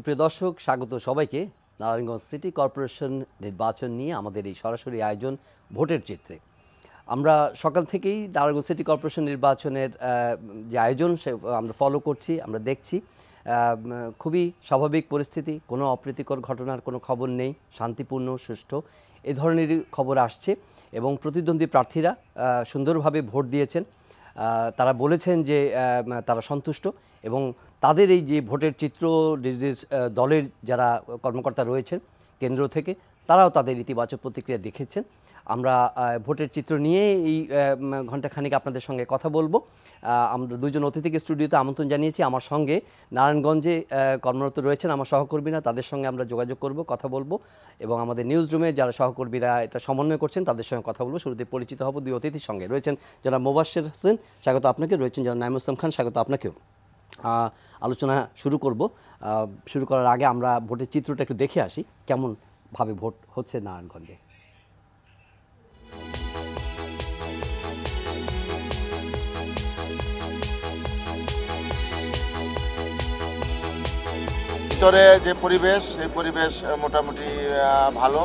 সুপ্রিয় দর্শক, স্বাগত সবাইকে নারায়ণগঞ্জ সিটি কর্পোরেশন নির্বাচন নিয়ে আমাদের এই সরাসরি আয়োজন ভোটের চিত্রে। আমরা সকাল থেকেই নারায়ণগঞ্জ সিটি কর্পোরেশন নির্বাচনের যে আয়োজন সে আমরা ফলো করছি, আমরা দেখছি খুবই স্বাভাবিক পরিস্থিতি, কোনো অপ্রীতিকর ঘটনার কোনো খবর নেই, শান্তিপূর্ণ সুষ্ঠু এই ধরনেরই খবর আসছে এবং প্রতিদ্বন্দ্বী প্রার্থীরা সুন্দরভাবে ভোট দিয়েছেন। তারা বলেছেন যে তারা সন্তুষ্ট এবং তাদের এই যে ভোটের চিত্র দলের যারা কর্মকর্তা রয়েছেন কেন্দ্র থেকে তারাও তাদের ইতিবাচক প্রতিক্রিয়া দেখেছেন। আমরা ভোটের চিত্র নিয়ে এই ঘণ্টাখানিক আপনাদের সঙ্গে কথা বলবো। আমরা দুইজন অতিথিকে স্টুডিওতে আমন্ত্রণ জানিয়েছি। আমার সঙ্গে নারায়ণগঞ্জে কর্মরত রয়েছেন আমার সহকর্মীরা, তাদের সঙ্গে আমরা যোগাযোগ করব, কথা বলবো এবং আমাদের নিউজ রুমে যারা সহকর্মীরা এটা সমন্বয় করছেন তাদের সঙ্গে কথা বলবো। শুরুতে পরিচিত হব দুই অতিথির সঙ্গে। রয়েছেন যারা মোবাশ্বের হোসেন, স্বাগত আপনাকে। রয়েছেন যারা নাইমুল ইসলাম খান, স্বাগত আপনাকেও। আলোচনা শুরু করব। শুরু করার আগে আমরা ভোটের চিত্রটা একটু দেখে আসি কেমনভাবে ভোট হচ্ছে নারায়ণগঞ্জে। ভিতরে যে পরিবেশ, সেই পরিবেশ মোটামুটি ভালো।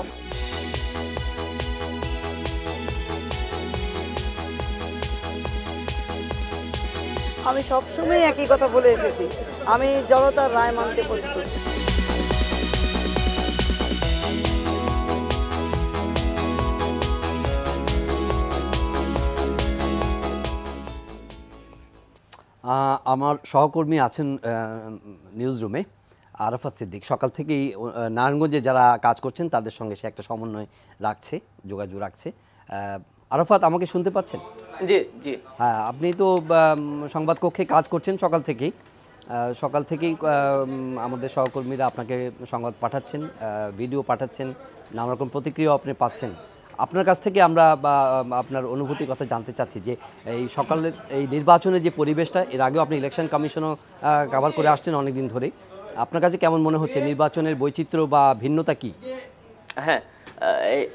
আমি সবসময় একই কথা বলে এসেছি, আমি জনতার রায় মানতে প্রস্তুত। আমার সহকর্মী আছেন নিউজ রুমে আরাফাত সিদ্দিক। সকাল থেকেই নারায়ণগঞ্জে যারা কাজ করছেন তাদের সঙ্গে সে একটা সমন্বয় রাখছে, যোগাযোগ রাখছে। আরাফাত, আমাকে শুনতে পাচ্ছেন? জি জি। হ্যাঁ, আপনি তো সংবাদ কক্ষে কাজ করছেন সকাল থেকেই আমাদের সহকর্মীরা আপনাকে সংবাদ পাঠাচ্ছেন, ভিডিও পাঠাচ্ছেন, নানা রকম প্রতিক্রিয়া আপনি পাচ্ছেন। আপনার কাছ থেকে আমরা আপনার অনুভূতির কথা জানতে চাচ্ছি যে এই সকালের এই নির্বাচনের যে পরিবেশটা, এর আগেও আপনি ইলেকশন কমিশনও কভার করে আসছেন অনেক দিন ধরেই, আপনার কাছে কেমন মনে হচ্ছে? নির্বাচনের বৈচিত্র্য বা ভিন্নতা কি? হ্যাঁ,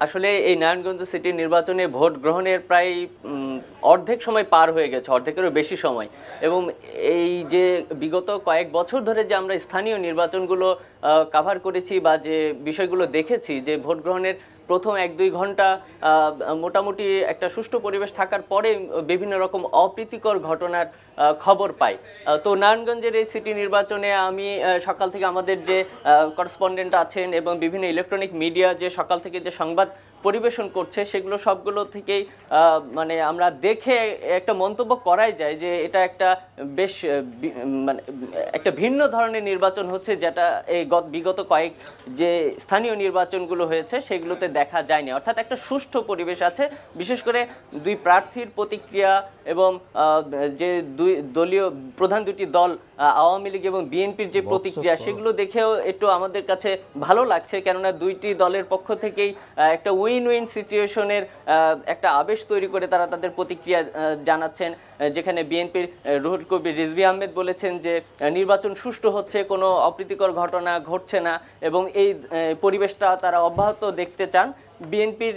আসলে এই নারায়ণগঞ্জ সিটির নির্বাচনে ভোট গ্রহণের প্রায় অর্ধেক সময় পার হয়ে গেছে, অর্ধেকেরও বেশি সময়। এবং এই যে বিগত কয়েক বছর ধরে যে আমরা স্থানীয় নির্বাচনগুলো কভার করেছি বা যে বিষয়গুলো দেখেছি, যে ভোট গ্রহণের প্রথম 1-2 ঘন্টা মোটামুটি একটা সুষ্ঠু পরিবেশ থাকার পরে বিভিন্ন রকম অপ্রীতিকর ঘটনার খবর পাই। তো নারায়ণগঞ্জের এই সিটি নির্বাচনে আমি সকাল থেকে আমাদের যে করেসপন্ডেন্ট আছেন এবং বিভিন্ন ইলেকট্রনিক মিডিয়া যে সকাল থেকে যে সংবাদ পরিবেশন করছে, সেগুলো সবগুলো থেকেই মানে আমরা দেখে একটা মন্তব্য করাই যায় যে এটা একটা বেশ মানে একটা ভিন্ন ধরনের নির্বাচন হচ্ছে, যেটা এই বিগত কয়েক যে স্থানীয় নির্বাচনগুলো হয়েছে সেগুলোতে দেখা যায়নি। অর্থাৎ একটা সুষ্ঠু পরিবেশ আছে, বিশেষ করে দুই প্রার্থীর প্রতিক্রিয়া এবং যে প্রধান দুটি দল আওয়ামী লীগ এবং বিএনপির যে প্রতিক্রিয়া, সেগুলো দেখেও একটু আমাদের কাছে ভালো লাগছে। কেননা দুইটি দলের পক্ষ থেকেই একটা উইন উইন সিচুয়েশনের একটা আবেশ তৈরি করে তারা তাদের প্রতিক্রিয়া জানাচ্ছেন। যেখানে বিএনপির রুহুল কবির রিজভী আহমেদ বলেছেন যে নির্বাচন সুষ্ঠু হচ্ছে, কোনো অপ্রীতিকর ঘটনা ঘটছে না এবং এই পরিবেশটা তারা অব্যাহত দেখতে চান। বিএনপির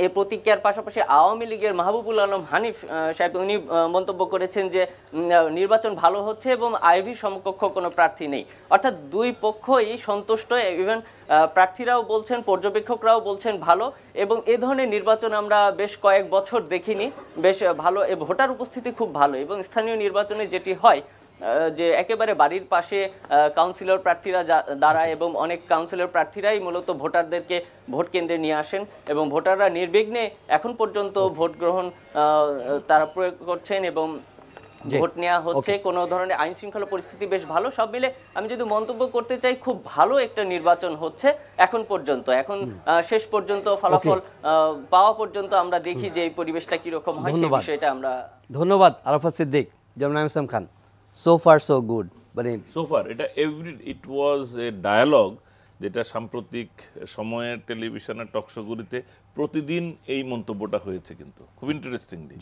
এই প্রতিক্রিয়ার পাশাপাশি আওয়ামী লীগের মাহবুবুল আলম হানিফ সাহেব উনি মন্তব্য করেছেন যে নির্বাচন ভালো হচ্ছে এবং আইভি সমকক্ষ কোনো প্রার্থী নেই। অর্থাৎ দুই পক্ষই সন্তুষ্ট, ইভেন প্রার্থীরাও বলছেন, পর্যবেক্ষকরাও বলছেন ভালো। এবং এ ধরনের নির্বাচন আমরা বেশ কয়েক বছর দেখিনি, বেশ ভালো, ভোটার উপস্থিতি খুব ভালো। এবং স্থানীয় নির্বাচনে যেটি হয় যে একেবারে বাড়ির পাশে কাউন্সিলর প্রার্থীরা দাঁড়ায় এবং অনেক কাউন্সিলর প্রার্থীরাই মূলত ভোটারদেরকে ভোট কেন্দ্রে নিয়ে আসেন এবং ভোটাররা নির্বিঘ্নে এখন পর্যন্ত ভোট গ্রহণ তারা প্রয়োগ করছেন এবং ভোট নেওয়া হচ্ছে। কোনো ধরনের আইন শৃঙ্খলা পরিস্থিতি বেশ ভালো। সব মিলে আমি যদি মন্তব্য করতে চাই, খুব ভালো একটা নির্বাচন হচ্ছে এখন পর্যন্ত। এখন শেষ পর্যন্ত ফলাফল পাওয়া পর্যন্ত আমরা দেখি যে এই পরিবেশটা কিরকম হয়, সেই বিষয়টা আমরা। ধন্যবাদ আরাফাত সিদ্দিক। যেমন Naimul Islam Khan, so far so good, মানে so far it was a dialogue যেটা সাম্প্রতিক সময়ের টেলিভিশনের টকশোগুলিতে প্রতিদিন এই মন্তব্যটা হয়েছে, কিন্তু খুব ইন্টারেস্টিংলি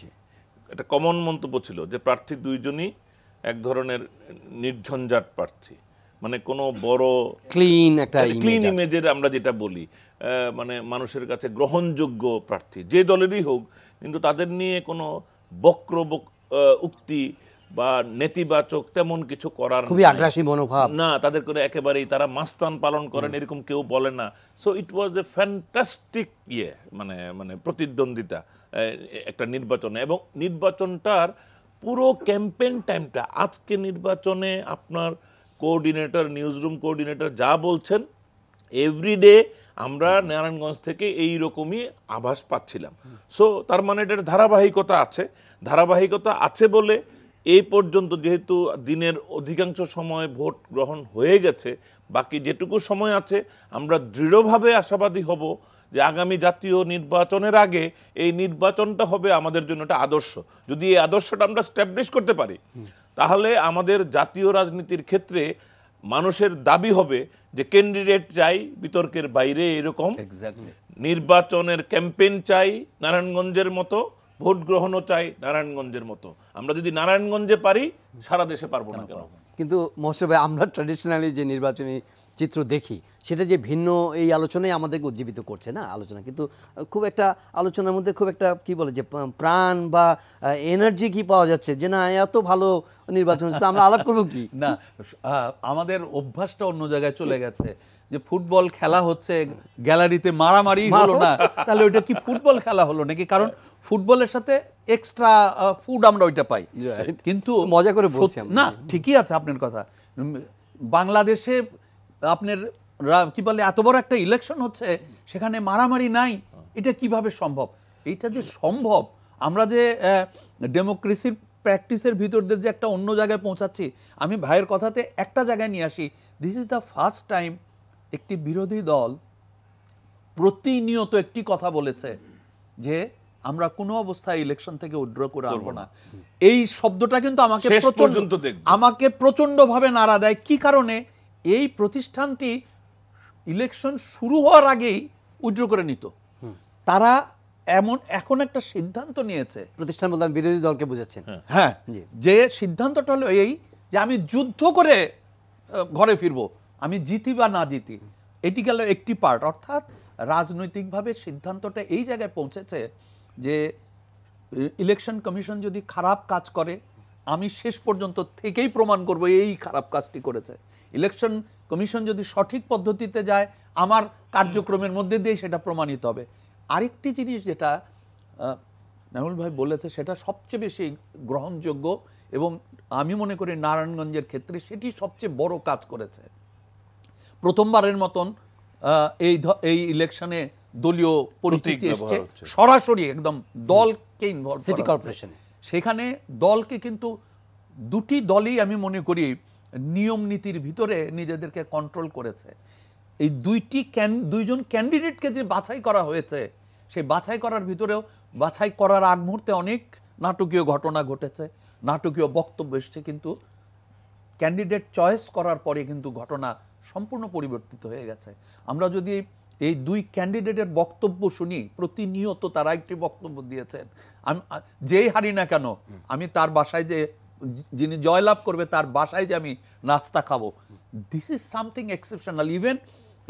এটা কমন মন্তব্য ছিল যে প্রার্থী দুইজনই এক ধরনের নির্ঝঞ্ঝাট প্রার্থী, মানে কোনো বড় ক্লিন ইমেজের আমরা যেটা বলি, মানে মানুষের কাছে গ্রহণযোগ্য প্রার্থী যে দলেরই হোক, কিন্তু তাদের নিয়ে কোনো বক্র উক্তি বা নেতিবাচক তেমন কিছু করার খুবই নাই। আগ্রাসী মনোভাব না, তাদের করে একেবারেই তারা মাস্তান পালন করেন এরকম কেউ বলে না। So it was a fantastic মানে মানে প্রতিদ্বন্দ্বিতা একটা নির্বাচনে, এবং নির্বাচনটার পুরো ক্যাম্পেইন টাইমটা, আজকে নির্বাচনে আপনার কোঅর্ডিনেটর, নিউজরুম কোঅর্ডিনেটর যা বলছেন, এভরিডে আমরা নারায়ণগঞ্জ থেকে এই রকমই আভাস পাচ্ছিলাম। সো তার মানে এটার ধারাবাহিকতা আছে বলে এই পর্যন্ত, যেহেতু দিনের অধিকাংশ সময় ভোট গ্রহণ হয়ে গেছে, বাকি যেটুকু সময় আছে আমরা দৃঢ়ভাবে আশাবাদী হব যে আগামী জাতীয় নির্বাচনের আগে এই নির্বাচনটা হবে আমাদের জন্য একটা আদর্শ। যদি এই আদর্শটা আমরা স্ট্যাবলিশ করতে পারি, তাহলে আমাদের জাতীয় রাজনীতির ক্ষেত্রে মানুষের দাবি হবে যে ক্যান্ডিডেট চাই বিতর্কের বাইরে এরকম, নির্বাচনের ক্যাম্পেইন চাই নারায়ণগঞ্জের মতো, ভোট গ্রহণও চাই নারায়ণগঞ্জের মতো। আমরা যদি নারায়ণগঞ্জে পারি, সারা দেশে পারবো না কেন? কিন্তু মহসিন ভাই, আমরা ট্র্যাডিশনালি যে নির্বাচনী চিত্র দেখি সেটা যে ভিন্ন, এই আলোচনায় আমাদেরকে উজ্জীবিত করছে না আলোচনা, কিন্তু খুব একটা আলোচনার মধ্যে খুব একটা কি বলে যে প্রাণ বা এনার্জি কি পাওয়া যাচ্ছে যে না এত ভালো নির্বাচন হচ্ছে, আমরা আলাপ করবো কি না। আমাদের অভ্যাসটা অন্য জায়গায় চলে গেছে, যে ফুটবল খেলা হচ্ছে গ্যালারিতে মারামারি হলো না, তাহলে ওইটা কি ফুটবল খেলা হলো নাকি? কারণ ফুটবলের সাথে এক্সট্রা ফুড আমরা ওইটা পাই, কিন্তু মজা করে বলছি না, ঠিকই আছে আপনার কথা। বাংলাদেশে আপনার কি বলে এত বড় একটা ইলেকশন হচ্ছে, সেখানে মারামারি নাই, এটা কিভাবে সম্ভব? এইটা যে সম্ভব, আমরা যে ডেমোক্রেসির প্র্যাকটিসের ভিতর দিয়ে যে একটা অন্য জায়গায় পৌঁছাচ্ছি। আমি ভাইয়ের কথাতে একটা জায়গায় নিয়ে আসি, this is the first time একটি বিরোধী দল প্রতিনিয়ত একটি কথা বলেছে যে আমরা কোনো অবস্থায় ইলেকশন থেকে উইথড্র করে আনবো না। এই শব্দটা কিন্তু আমাকে প্রচন্ডভাবে নাড়া দেয়। কি কারণে? এই প্রতিষ্ঠানটি ইলেকশন শুরু হওয়ার আগেই উইথড্র করে নিত। তারা এখন একটা সিদ্ধান্ত নিয়েছে, প্রতিষ্ঠান বলতে বিরোধী দলকে বুঝাচ্ছেন? হ্যাঁ, যে সিদ্ধান্তটা হলো এই যে আমি যুদ্ধ করে ঘরে ফিরবো, আমি জিতি বা না জিতি। এটি গেল একটি পার্ট, অর্থাৎ রাজনৈতিকভাবে সিদ্ধান্তটা এই জায়গায় পৌঁছেছে যে ইলেকশন কমিশন যদি খারাপ কাজ করে, আমি শেষ পর্যন্ত থেকেই প্রমাণ করব এই খারাপ কাজটি করেছে। ইলেকশন কমিশন যদি সঠিক পদ্ধতিতে যায়, আমার কার্যক্রমের মধ্যে দিয়ে সেটা প্রমাণিত হবে। আরেকটি জিনিস যেটা নামুল ভাই বলেছে, সেটা সবচেয়ে বেশি গ্রহণযোগ্য এবং আমি মনে করি নারায়ণগঞ্জের ক্ষেত্রে সেটি সবচেয়ে বড় কাজ করেছে। প্রথমবারের মতন এই ইলেকশনে দলীয় পরিচিতি এসছে, সরাসরি একদম দলকে ইনভলভ সিটি কর্পোরেশনে। সেখানে দলকে কিন্তু দুটি দলই আমি মনে করি নিয়ম নীতির ভিতরে নিজেদেরকে কন্ট্রোল করেছে। এই দুইজন ক্যান্ডিডেটকে যে বাছাই করা হয়েছে, সেই বাছাই করার ভিতরেও বাছাই করার আগ মুহূর্তে অনেক নাটকীয় ঘটনা ঘটেছে, নাটকীয় বক্তব্য এসছে, কিন্তু ক্যান্ডিডেট চয়েস করার পরে কিন্তু ঘটনা সম্পূর্ণ পরিবর্তিত হয়ে গেছে। আমরা যদি এই দুই ক্যান্ডিডেটের বক্তব্য শুনি, প্রতিনিয়ত তারা একটি বক্তব্য দিয়েছেন, যেই হারি না কেন আমি তার বাসায় যে, যিনি জয়লাভ করবে তার বাসায় যে আমি নাস্তা খাবো, this is something exceptional. Even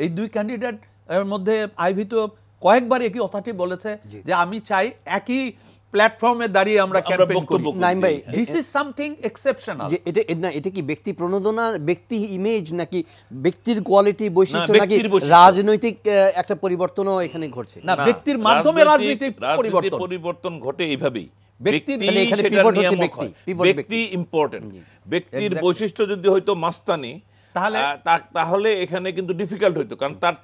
এই দুই ক্যান্ডিডেট এর মধ্যে আইভি তো কয়েকবার একই কথাটি বলেছে যে আমি চাই একই প্ল্যাটফর্মে দাঁড়িয়ে আমরা ক্যাম্পেইন করি। This is something exceptional. যে এটা কি ব্যক্তি প্রণোদনা, ব্যক্তি ইমেজ, নাকি ব্যক্তির কোয়ালিটি বৈশিষ্ট্য, নাকি রাজনৈতিক একটা পরিবর্তনও এখানে ঘটছে? না, ব্যক্তির মাধ্যমে রাজনৈতিক পরিবর্তন ঘটে এইভাবেই। ব্যক্তি ইম্পর্টেন্ট। ব্যক্তির বৈশিষ্ট্য যদি হয়তো মাস্তানি, তাহলে এখানে কিন্তু ডিফিকাল্ট হইতো, কারণ তার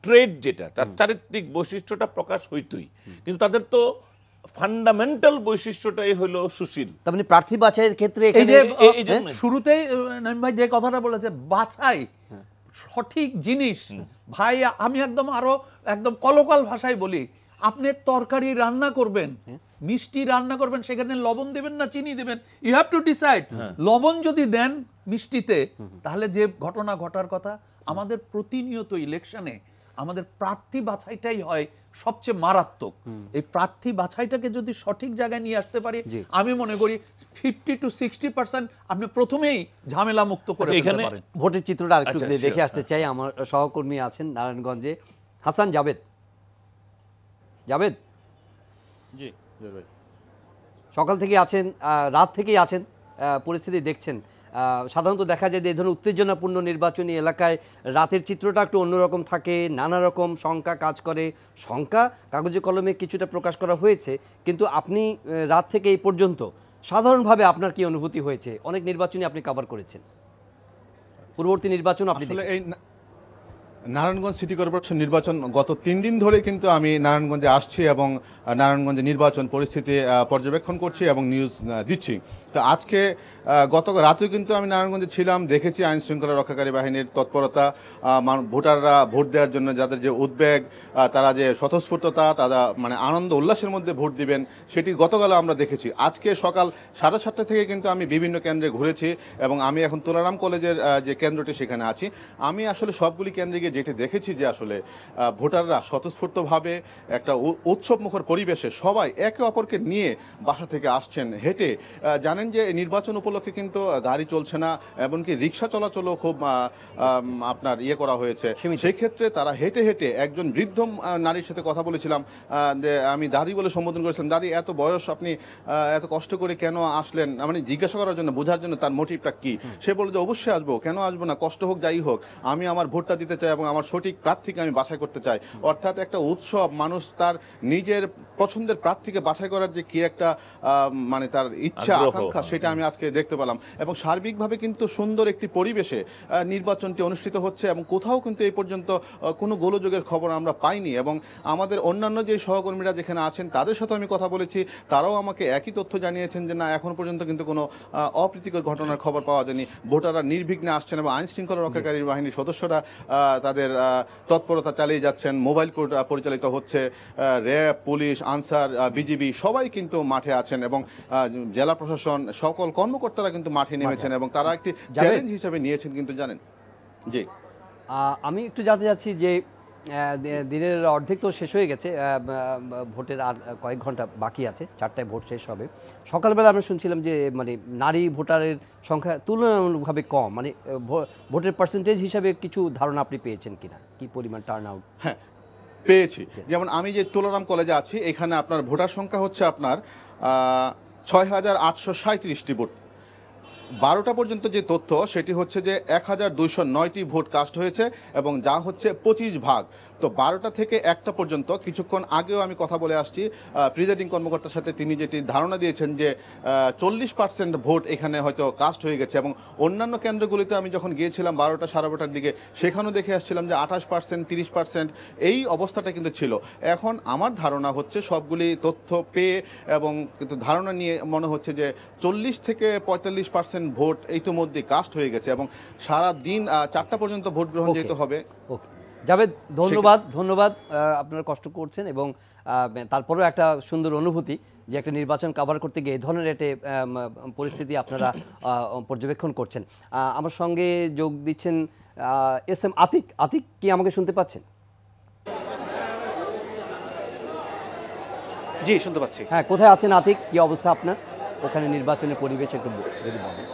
ট্রেড যেটা, তার চারিত্রিক বৈশিষ্ট্যটা প্রকাশ হইতোই, কিন্তু তাদের তো ফান্ডামেন্টাল বৈশিষ্ট্যটাই হলো সুশীল। তার মানে প্রার্থী বাছাইয়ের ক্ষেত্রে শুরুতেই নঈম ভাই যে কথাটা বলেছে, বাছাই সঠিক জিনিস, ভাই আমি একদম কলকাল ভাষায় বলি, আপনি তরকারি রান্না করবেন, মিষ্টি রান্না করবেন, সেখানে লবণ দেবেন না চিনি দেবেন, ইউ হ্যাভ টু ডিসাইড। লবণ যদি দেন মিষ্টিতে, তাহলে যে ঘটনা ঘটার কথা, আমাদের প্রতিনিয়ত ইলেকশনে আমাদের প্রার্থী বাছাইটাই হয় সবচেয়ে মারাত্মক। এই প্রার্থী বাছাইটাকে যদি সঠিক জায়গায় নিয়ে আসতে পারি, আমি মনে করি 50 to 60% আপনি প্রথমেই ঝামেলা মুক্ত করে ফেলতে পারেন। ভোটের চিত্রটা আরেকটু দেখে আসতে চাই। আমার সহকর্মী আছেন নারায়ণগঞ্জে, হাসান জাভেদ। জি ভাই, সকাল থেকে আছেন, রাত থেকেই আছেন পরিস্থিতি দেখছেন? সাধারণত দেখা যায় যে এই ধরনের উত্তেজনাপূর্ণ নির্বাচনী এলাকায় রাতের চিত্রটা একটু অন্যরকম থাকে, নানা রকম শঙ্কা কাজ করে। শঙ্কা কাগজে কলমে কিছুটা প্রকাশ করা হয়েছে, কিন্তু আপনি রাত থেকে এই পর্যন্ত সাধারণভাবে আপনার কি অনুভূতি হয়েছে? অনেক নির্বাচনী আপনি কভার করেছেন, পূর্ববর্তী নির্বাচন আপনি আসলে এই নারায়ণগঞ্জ সিটি কর্পোরেশন নির্বাচন গত 3 দিন ধরে কিন্তু আমি নারায়ণগঞ্জে আসছি এবং নারায়ণগঞ্জে নির্বাচন পরিস্থিতি পর্যবেক্ষণ করছি এবং নিউজ দিচ্ছি। তো আজকে গত রাতেও কিন্তু আমি নারায়ণগঞ্জে ছিলাম, দেখেছি আইন শৃঙ্খলা রক্ষাকারী বাহিনীর তৎপরতা, ভোটাররা ভোট দেওয়ার জন্য যাদের যে উদ্বেগ, তারা যে স্বতঃস্ফূর্ততা, তারা মানে আনন্দ উল্লাসের মধ্যে ভোট দিবেন, সেটি গতকাল আমরা দেখেছি। আজকে সকাল 7:30 থেকে কিন্তু আমি বিভিন্ন কেন্দ্রে ঘুরেছি এবং আমি এখন তুলারাম কলেজের যে কেন্দ্রটি সেখানে আছি। আমি আসলে সবগুলি কেন্দ্রে গিয়ে যেটি দেখেছি যে আসলে ভোটাররা স্বতঃস্ফূর্তভাবে একটা উৎসবমুখর পরিবেশে সবাই একে অপরকে নিয়ে বাসা থেকে আসছেন হেঁটে। জানেন যে নির্বাচন উপলক্ষে কিন্তু গাড়ি চলছে না, এমনকি রিক্সা চলাচলও খুব আপনার করা হয়েছে। সেই ক্ষেত্রে তারা হেঁটে হেঁটে, একজন বৃদ্ধ নারীর সাথে কথা বলেছিলাম, যে আমি দাদি বলে সম্বোধন করেছিলাম, দাদি এত বয়স, আপনি এত কষ্ট করে কেন আসলেন, মানে জিজ্ঞাসা করার জন্য, বোঝার জন্য তার মোটিভটা কি। সে বলে যে অবশ্যই আসবো, কেন আসবো না, কষ্ট হোক যাই হোক, আমি আমার ভোটটা দিতে চাই এবং আমার সঠিক প্রার্থীকে আমি বাছাই করতে চাই। অর্থাৎ একটা উৎসব, মানুষ তার নিজের পছন্দের প্রার্থীকে বাছাই করার যে কি একটা মানে তার ইচ্ছা আকাঙ্ক্ষা, সেটা আমি আজকে দেখতে পেলাম। এবং সার্বিকভাবে কিন্তু সুন্দর একটি পরিবেশে নির্বাচনটি অনুষ্ঠিত হচ্ছে এবং কোথাও কিন্তু এই পর্যন্ত কোনো গোলযোগের খবর আমরা পাইনি। এবং আমাদের অন্যান্য যে সহকর্মীরা যেখানে আছেন তাদের সাথে আমি কথা বলেছি, তারাও আমাকে একই তথ্য জানিয়েছেন যে না, এখন পর্যন্ত কিন্তু কোনো অপ্রীতিকর ঘটনার খবর পাওয়া যায়নি। ভোটাররা নির্বিঘ্নে আসছেন এবং আইন শৃঙ্খলা রক্ষাকারী বাহিনীর সদস্যরা তাদের তৎপরতা চালিয়ে যাচ্ছেন। মোবাইল কোর্ট পরিচালিত হচ্ছে, র্যাব, পুলিশ, আনসার, বিজিবি সবাই কিন্তু মাঠে আছেন এবং জেলা প্রশাসন সকল কর্মকর্তারা কিন্তু মাঠে নেমেছেন এবং তারা একটি চ্যালেঞ্জ হিসেবে নিয়েছেন। কিন্তু জানেন, জি আমি একটু জানতে চাচ্ছি যে দিনের অর্ধেক তো শেষ হয়ে গেছে, ভোটের আর কয়েক ঘন্টা বাকি আছে, 4টায় ভোট শেষ হবে। সকালবেলা আমরা শুনছিলাম যে মানে নারী ভোটারের সংখ্যা তুলনামূলকভাবে কম, মানে ভোটের পার্সেন্টেজ হিসাবে কিছু ধারণা আপনি পেয়েছেন কিনা, কি পরিমাণ টার্ন আউট? হ্যাঁ পেয়েছি। যেমন আমি যে তুলারাম কলেজে আছি, এখানে আপনার ভোটার সংখ্যা হচ্ছে আপনার 6,837টি ভোট। 12টা পর্যন্ত যে তথ্য সেটি হচ্ছে যে 1,209টি ভোট কাস্ট হয়েছে এবং যা হচ্ছে 25 ভাগ। তো 12টা থেকে 1টা পর্যন্ত, কিছুক্ষণ আগেও আমি কথা বলে আসছি প্রিজাইডিং কর্মকর্তার সাথে, তিনি যেটি ধারণা দিয়েছেন যে 40% ভোট এখানে হয়তো কাস্ট হয়ে গেছে। এবং অন্যান্য কেন্দ্রগুলিতে আমি যখন গিয়েছিলাম 12টা সাড়ে 12টার দিকে, সেখানেও দেখে আসছিলাম যে 28%, 30% এই অবস্থাটা কিন্তু ছিল। এখন আমার ধারণা হচ্ছে সবগুলি তথ্য পেয়ে এবং কিন্তু ধারণা নিয়ে মনে হচ্ছে যে 40 থেকে 45% ভোট ইতিমধ্যে কাস্ট হয়ে গেছে এবং সারা দিন 4টা পর্যন্ত ভোট গ্রহণ যেতে হবে। ওকে জাভেদ, ধন্যবাদ আপনারা কষ্ট করছেন এবং তারপরেও একটা সুন্দর অনুভূতি যে একটা নির্বাচন কভার করতে গিয়ে এই ধরনের একটা পরিস্থিতি আপনারা পর্যবেক্ষণ করছেন। আমার সঙ্গে যোগ দিচ্ছেন SM আতিক, কি আমাকে শুনতে পাচ্ছেন? জি, শুনতে পাচ্ছি। হ্যাঁ, কোথায় আছেন আতিক, কি অবস্থা আপনার ওখানে নির্বাচনের পরিবেশ একটু যদি বলেন।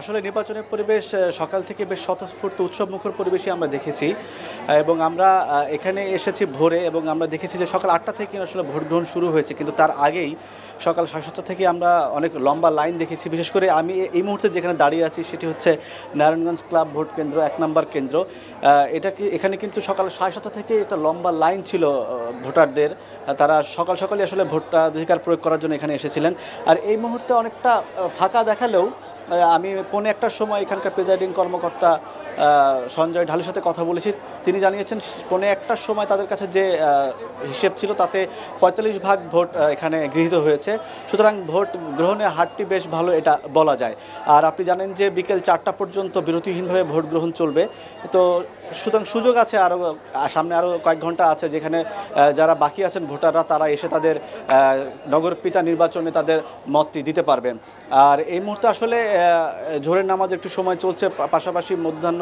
আসলে নির্বাচনের পরিবেশ সকাল থেকে বেশ স্বতঃস্ফূর্ত উৎসবমুখর পরিবেশই আমরা দেখেছি এবং আমরা এখানে এসেছি ভোরে এবং আমরা দেখেছি যে সকাল 8টা থেকে আসলে ভোট গ্রহণ শুরু হয়েছে, কিন্তু তার আগেই সকাল 7:30 থেকে আমরা অনেক লম্বা লাইন দেখেছি। বিশেষ করে আমি এই মুহূর্তে যেখানে দাঁড়িয়ে আছি সেটি হচ্ছে নারায়ণগঞ্জ ক্লাব ভোট কেন্দ্র, 1 নম্বর কেন্দ্র। এখানে কিন্তু সকাল 7:30 থেকে একটা লম্বা লাইন ছিল ভোটারদের, তারা সকালে আসলে ভোটাধিকার প্রয়োগ করার জন্য এখানে এসেছিলেন। আর এই মুহূর্তে অনেকটা ফাঁকা দেখালেও আমি 1:45টার সময় এখানকার প্রিজাইডিং কর্মকর্তা সঞ্জয় ঢালির সাথে কথা বলেছি। তিনি জানিয়েছেন 1:45টার সময় তাদের কাছে যে হিসেব ছিল তাতে 45 ভাগ ভোট এখানে গৃহীত হয়েছে। সুতরাং ভোট গ্রহণের হারটি বেশ ভালো, এটা বলা যায়। আর আপনি জানেন যে বিকেল 4টা পর্যন্ত বিরতিহীনভাবে ভোট গ্রহণ চলবে। তো সুতরাং সুযোগ আছে, আরও সামনে আরও কয়েক ঘন্টা আছে যেখানে যারা বাকি আছেন ভোটাররা তারা এসে তাদের নগরপিতা নির্বাচনে তাদের মতটি দিতে পারবেন। আর এই মুহূর্তে আসলে জোহরের নামাজ একটু সময় চলছে, পাশাপাশি মধ্যাহ্ন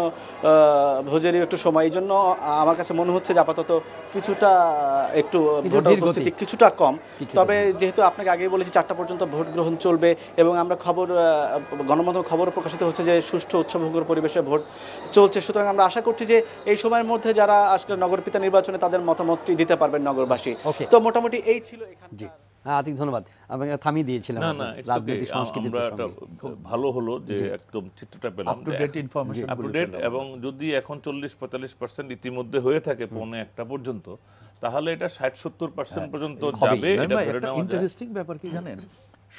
ভোজেরই একটু সময়, এই জন্য আমার কাছে মনে হচ্ছে যে আপাতত কিছুটা একটু ভোটার উপস্থিতি কিছুটা কম। তবে যেহেতু আপনাকে আগেই বলেছি 4টা পর্যন্ত ভোট গ্রহণ চলবে এবং আমরা গণমাধ্যমে খবর প্রকাশিত হচ্ছে যে সুষ্ঠু উৎসবমুখর পরিবেশে ভোট চলছে। সুতরাং আমরা আশা করছি যে এই সময়ের মধ্যে যারা আজকে নগরপিতা নির্বাচনে তাদের মতামতটি দিতে পারবেন নগরবাসী। তো মোটামুটি এই ছিল এখানে। হ্যাঁ আতিক ধন্যবাদ, আপনাকে থামিয়ে দিয়েছিলাম না না রাজনৈতিক সংস্কৃতির আমরা প্রসঙ্গে। ভালো হলো যে একদম চিত্রটা পেলাম, up to date information up to date. এবং যদি এখন 40-45% ইতিমধ্যে হয়ে থাকে 1:45 পর্যন্ত, তাহলে এটা 60-70% পর্যন্ত যাবে, এটা ধরে নেওয়া যায়। ইন্টারেস্টিং ব্যাপার কি জানেন,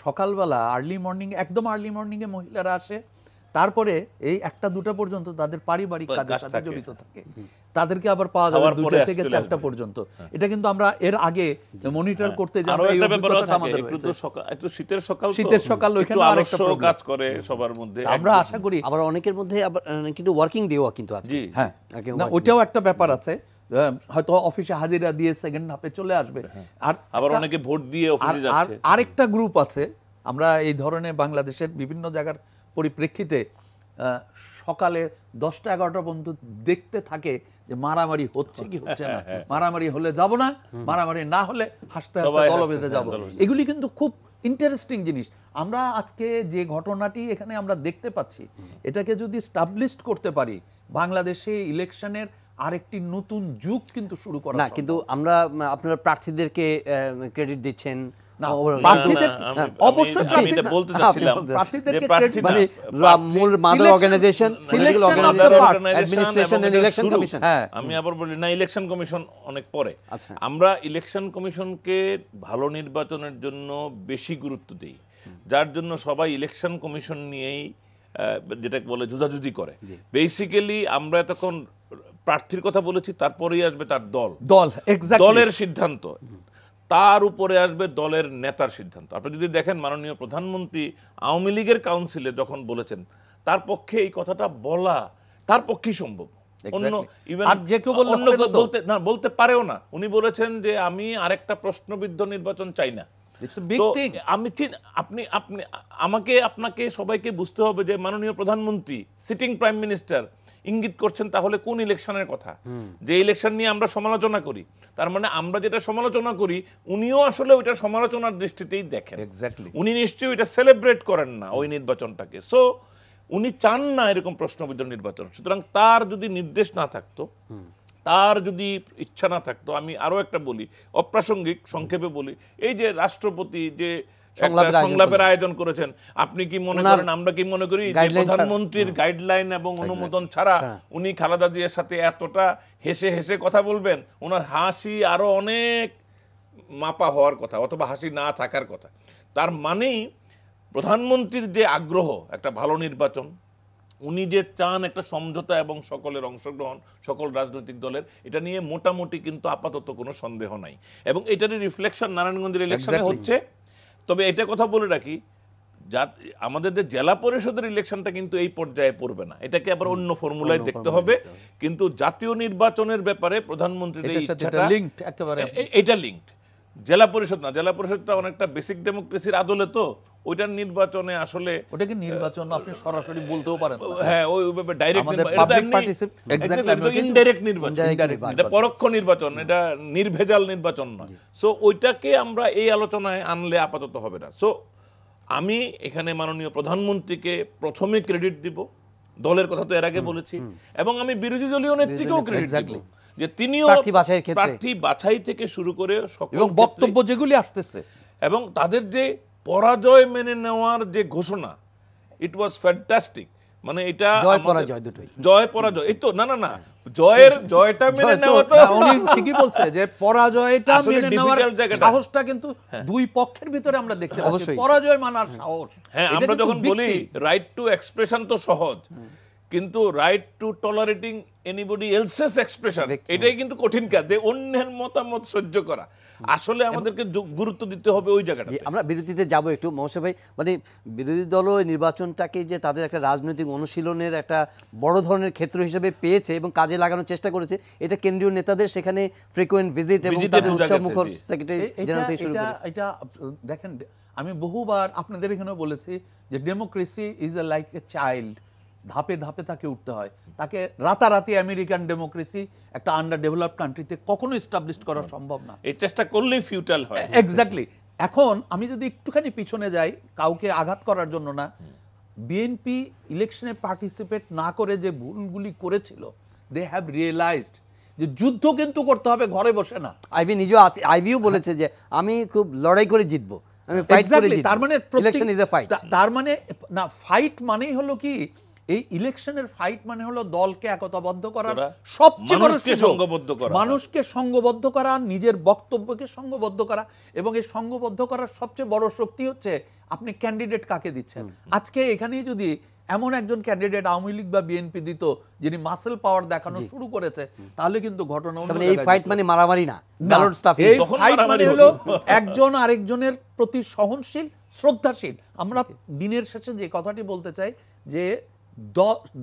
সকালবেলা আর্লি মর্নিং, একদম আর্লি মর্নিং এ মহিলারা আসে, তারপরে এই 1টা-2টা পর্যন্ত তাদের পারিবারিক কাজের সাথে জড়িত থাকে, তাদেরকে আবার পাওয়া যাবে 2টা থেকে 4টা পর্যন্ত। এটা কিন্তু আমরা এর আগে মনিটর করতে যাই, আরো একটা ব্যাপার থাকে, একটু শীতের সকাল ওইখানে আরেকটা কাজ করে সবার মধ্যে। আমরা আশা করি আবার অনেকের মধ্যে আবার কিন্তু ওয়ার্কিং ডেও কিন্তু আছে। হ্যাঁ, না ওইটাও একটা ব্যাপার আছে, হয়তো অফিসে হাজিরা দিয়ে সেকেন্ড হাফে চলে আসবে। আর আবার অনেকে ভোট দিয়ে অফিসে যাচ্ছে। আরেকটা গ্রুপ আছে, আমরা এই ধরনের বাংলাদেশের বিভিন্ন জায়গার পরিপ্রেক্ষিতে সকালে 10টা-11টা পর্যন্ত দেখতে থাকে যে মারামারি হচ্ছে কি হচ্ছে না, মারামারি হলে যাব না, মারামারি না হলে হাসতে হাসতে দল বেঁধে যাব। এগুলি কিন্তু খুব ইন্টারেস্টিং জিনিস। আমরা আজকে যে ঘটনাটি এখানে আমরা দেখতে পাচ্ছি, এটাকে যদি স্টাবলিশড করতে পারি, বাংলাদেশে ইলেকশনের আরেকটি নতুন যুগ কিন্তু শুরু করা। না কিন্তু আমরা আপনারা প্রার্থীদেরকে ক্রেডিট দিচ্ছেন, অবশ্যই বলতে চাচ্ছিলাম মূল mother organisation administration and election commission. আমি আবার বলি না, ইলেকশন কমিশন অনেক পরে। আমরা ইলেকশন কমিশনকে ভালো নির্বাচনের জন্য বেশি গুরুত্ব দিই, যার জন্য সবাই ইলেকশন কমিশন নিয়েই যেটাকে বলে জুজাজুজি করে। বেসিক্যালি আমরা তখন প্রার্থীর কথা বলেছি, তারপরেই আসবে তার দলের সিদ্ধান্ত, তার উপরে আসবে দলের নেতার সিদ্ধান্ত। আপনি যদি দেখেন মাননীয় প্রধানমন্ত্রী আওয়ামী লীগের কাউন্সিলে যখন বলেছেন, তার পক্ষে এই কথাটা বলা তার পক্ষেই সম্ভব, অন্য বলতে পারেও না। উনি বলেছেন যে আমি আরেকটা প্রশ্নবিদ্ধ নির্বাচন চাই না। আপনাকে সবাইকে বুঝতে হবে যে মাননীয় প্রধানমন্ত্রী সিটিং প্রাইম মিনিস্টার ইঙ্গিত করছেন তাহলে কোন ইলেকশনের কথা, যে ইলেকশন নিয়ে আমরা সমালোচনা করি, তার মানে আমরা যেটা সমালোচনা করি উনিও আসলে ওইটা সমালোচনার দৃষ্টিতেই দেখেন। উনি নিশ্চয়ই ওইটা সেলিব্রেট করেন না ওই নির্বাচনটাকে। সো উনি চান না এরকম প্রশ্নবিদ্ধ নির্বাচন। সুতরাং তার যদি নির্দেশ না থাকতো, তার যদি ইচ্ছা না থাকতো, আমি আরো একটা বলি, অপ্রাসঙ্গিক সংক্ষেপে বলি, এই যে রাষ্ট্রপতি যে সংলাপের আয়োজন করেছেন, আপনি কি মনে করেন, আমরা কি মনে করি প্রধানমন্ত্রীর গাইডলাইন এবং অনুমোদন ছাড়া উনি খালেদা জিয়ার সাথে এতটা হেসে হেসে কথা বলবেন? ওনার হাসি আরো অনেক মাপা হওয়ার কথা, অথবা হাসি না থাকার কথা। তার মানেই প্রধানমন্ত্রীর যে আগ্রহ একটা ভালো নির্বাচন, উনি যে চান একটা সমঝোতা এবং সকলের অংশগ্রহণ, সকল রাজনৈতিক দলের, এটা নিয়ে মোটামুটি কিন্তু আপাতত কোনো সন্দেহ নাই। এবং এটারই রিফ্লেকশন নারায়ণগঞ্জের ইলেকশনে হচ্ছে। তবে এটা কথা বলে রাখি, আমাদের যে জেলা পরিষদের ইলেকশনটা কিন্তু এই পর্যায়ে পড়বে না, এটাকে আবার অন্য ফর্মুলায় দেখতে হবে। কিন্তু জাতীয় নির্বাচনের ব্যাপারে প্রধানমন্ত্রীর এই ইচ্ছাটা এটা লিঙ্কড, জেলা পরিষদ না। জেলা পরিষদটা অনেকটা বেসিক ডেমোক্রেসির আদলে, তো ওইটার নির্বাচনে আসলে ওটাকে নির্বাচন আপনি সরাসরি বলতেও পারেন। হ্যাঁ, ওইভাবে ডাইরেক্ট ইনডাইরেক্ট নির্বাচন, এটা পরোক্ষ নির্বাচন, এটা নির্ভেজাল নির্বাচন নয়। সো ওইটাকে আমরা এই আলোচনায় আনলে আপাতত হবে না। সো আমি এখানে মাননীয় প্রধানমন্ত্রীকে প্রথমে ক্রেডিট দিব, দলের কথা তো এর আগে বলেছি, এবং আমি বিরোধী দলীয় নেত্রীকেও ক্রেডিট দিব যে তিনিও প্রার্থী বাছাই থেকে শুরু করে এবং বক্তব্য যেগুলি আসতেছে এবং তাদের যে পরাজয় মেনে নেওয়ার যে ঘোষণা, ইট ওয়াজ ফ্যান্টাস্টিক। মানে এটা জয় পরাজয় দুটোই, জয় পরাজয়, এই তো না জয়টা মেনে নেওয়া, তো উনি ঠিকই বলছে যে পরাজয়টা মেনে নেওয়ার সাহসটা কিন্তু দুই পক্ষের ভিতরে আমরা দেখতে পাচ্ছি, পরাজয় মানার সাহস। হ্যাঁ, আমরা যখন বলি রাইট টু এক্সপ্রেশন তো সহজ, কিন্তু right to tolerating anybody else's expression, এটাই কিন্তু কঠিন কাজ, যে অন্যের মতামত সহ্য করা। আসলে আমাদেরকে গুরুত্ব দিতে হবে ওই জায়গাটা। আমরা বিরতিতে যাব একটু মহসিন ভাই। মানে বিরোধী দল নির্বাচনটাকে যে তাদের একটা রাজনৈতিক অনুশীলনের একটা বড় ধরনের ক্ষেত্র হিসেবে পেয়েছে এবং কাজে লাগানোর চেষ্টা করেছে, এটা কেন্দ্রীয় নেতাদের সেখানে ফ্রিকোয়েন্ট ভিজিট এবং তাদের উৎসবমুখর সেক্রেটারি জেনারেল থেকে শুরু করে। এটা দেখেন, আমি বহুবার আপনাদের এখানেও বলেছি যে democracy is like a child, ধাপে ধাপে তাকে উঠতে হয়। তাকে রাতারাতি আমেরিকান ডেমোক্রেসি একটা আন্ডার ডেভেলপড কান্ট্রিতে কখনো এস্টাবলিশ করা সম্ভব না, এই চেষ্টা করলেই ফিউটাইল হয়। এক্স্যাক্টলি। এখন আমি যদি একটুখানি পিছনে যাই, কাউকে আঘাত করার জন্য না, বিএনপি ইলেকশনে পার্টিসিপেট না করে যে ভুলগুলি করেছিল, দে হ্যাভ রিয়েলাইজড যে যুদ্ধ কিন্তু করতে হবে, ঘরে বসে না। আইভি নিজেও আছে, আইভিও বলেছে যে আমি খুব লড়াই করে জিতবো, আমি ফাইট করে জিতবো। তার মানে ইলেকশন ইজ এ ফাইট। তার মানে না, ফাইট মানেই হলো কি, এই ইলেকশনের ফাইট মানে হলো দলকে একতাবদ্ধ করা, সবচেয়ে বড় সংঘবদ্ধ করা, মানুষকে সংঘবদ্ধ করা, নিজের বক্তব্যকে সংঘবদ্ধ করা, এবং এই সংঘবদ্ধ করার সবচেয়ে বড় শক্তি হচ্ছে আপনি ক্যান্ডিডেট কাকে দিচ্ছেন। আজকে এখানেই যদি এমন একজন ক্যান্ডিডেট আওয়ামী লীগ বা বিএনপি দিত যিনি মাসেল পাওয়ার দেখানো শুরু করেছে, তাহলে কিন্তু ঘটনা মানে এই ফাইট মানে মারামারি না, ব্যালট স্টাফিং। এই ফাইট মানে হলো একজন আরেকজনের প্রতি সহনশীল, শ্রদ্ধাশীল। আমরা দিনের শেষে যে কথাটি বলতে চাই যে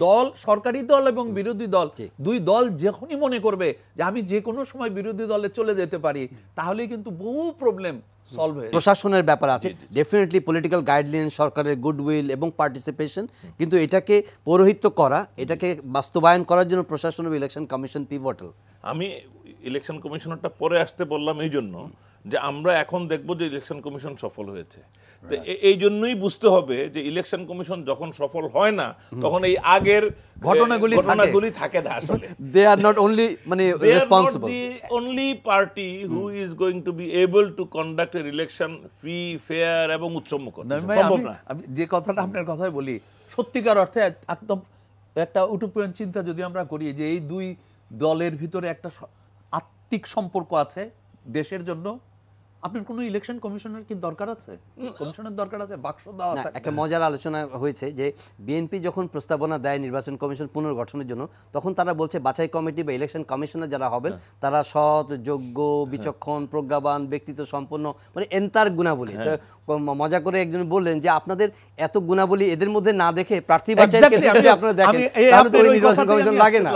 দল, সরকারি দল এবং বিরোধী দল, দুই দল যখনই মনে করবে যে আমি যে কোনো সময় বিরোধী দলে চলে যেতে পারি, তাহলে কিন্তু বহু প্রবলেম সলভ হয়ে। প্রশাসনের ব্যাপার আছে, ডেফিনেটলি পলিটিক্যাল গাইডলাইন, সরকারের গুডউইল এবং পার্টিসিপেশন, কিন্তু এটাকে পৌরোহিত্য করা, এটাকে বাস্তবায়ন করার জন্য প্রশাসন ও ইলেকশন কমিশন পিভটাল। আমি ইলেকশন কমিশনারটা পরে আসতে বললাম এই জন্য যে আমরা এখন দেখবো যে ইলেকশন কমিশন সফল হয়েছে। তো এই জন্যই বুঝতে হবে যে ইলেকশন কমিশন যখন সফল হয় না, তখন এই আগের ঘটনাগুলি থাকে না। আসলে they are not only মানে responsible, they are not the only party who is going to be able to conduct an election free, fair এবং উৎসবমুখর। সম্ভব না। আমি যে কথাটা আপনার কথাই বলি, সত্যিকার অর্থে একদম একটা উটোপিয়ান চিন্তা যদি আমরা করি যে এই দুই দলের ভিতরে একটা আত্মিক সম্পর্ক আছে দেশের জন্য, আপনার কোনো ইলেকশন কমিশনের কি দরকার আছে? কমিশনের দরকার আছে, বাক্স দেওয়া আছে। একটা মজার আলোচনা হয়েছে যে বিএনপি যখন প্রস্তাবনা দেয় নির্বাচন কমিশন পুনর্গঠনের জন্য, তখন তারা বলছে বাছাই কমিটি বা ইলেকশন কমিশনার যারা হবেন তারা সৎ, যোগ্য, বিচক্ষণ, প্রজ্ঞাবান, ব্যক্তিত্ব সম্পন্ন, মানে এন্তার গুণাবলী। তো মজা করে একজন বললেন যে আপনাদের এত গুণাবলী এদের মধ্যে না দেখে প্রার্থী বাছাই যদি আপনারা দেখেন তাহলে তো নির্বাচন কমিশন লাগে না।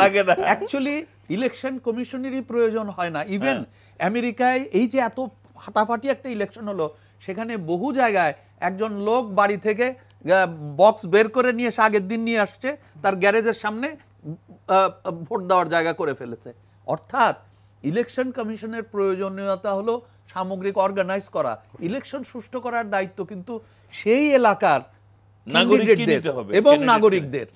অ্যাকচুয়ালি ইলেকশন কমিশনেরই প্রয়োজন হয় না। ইভেন আমেরিকায় এই যে এত ফাটাফাটি একটা ইলেকশন হলো, সেখানে বহু জায়গায় একজন লোক বাড়ি থেকে বক্স বের করে নিয়ে এসে আগের দিন নিয়ে আসছে, তার গ্যারেজের সামনে ভোট দেওয়ার জায়গা করে ফেলেছে। অর্থাৎ ইলেকশন কমিশনের প্রয়োজনীয়তা হলো সামগ্রিক অর্গানাইজ করা। ইলেকশন সুষ্ঠু করার দায়িত্ব কিন্তু সেই এলাকার নাগরিকদের এবং নাগরিকদের।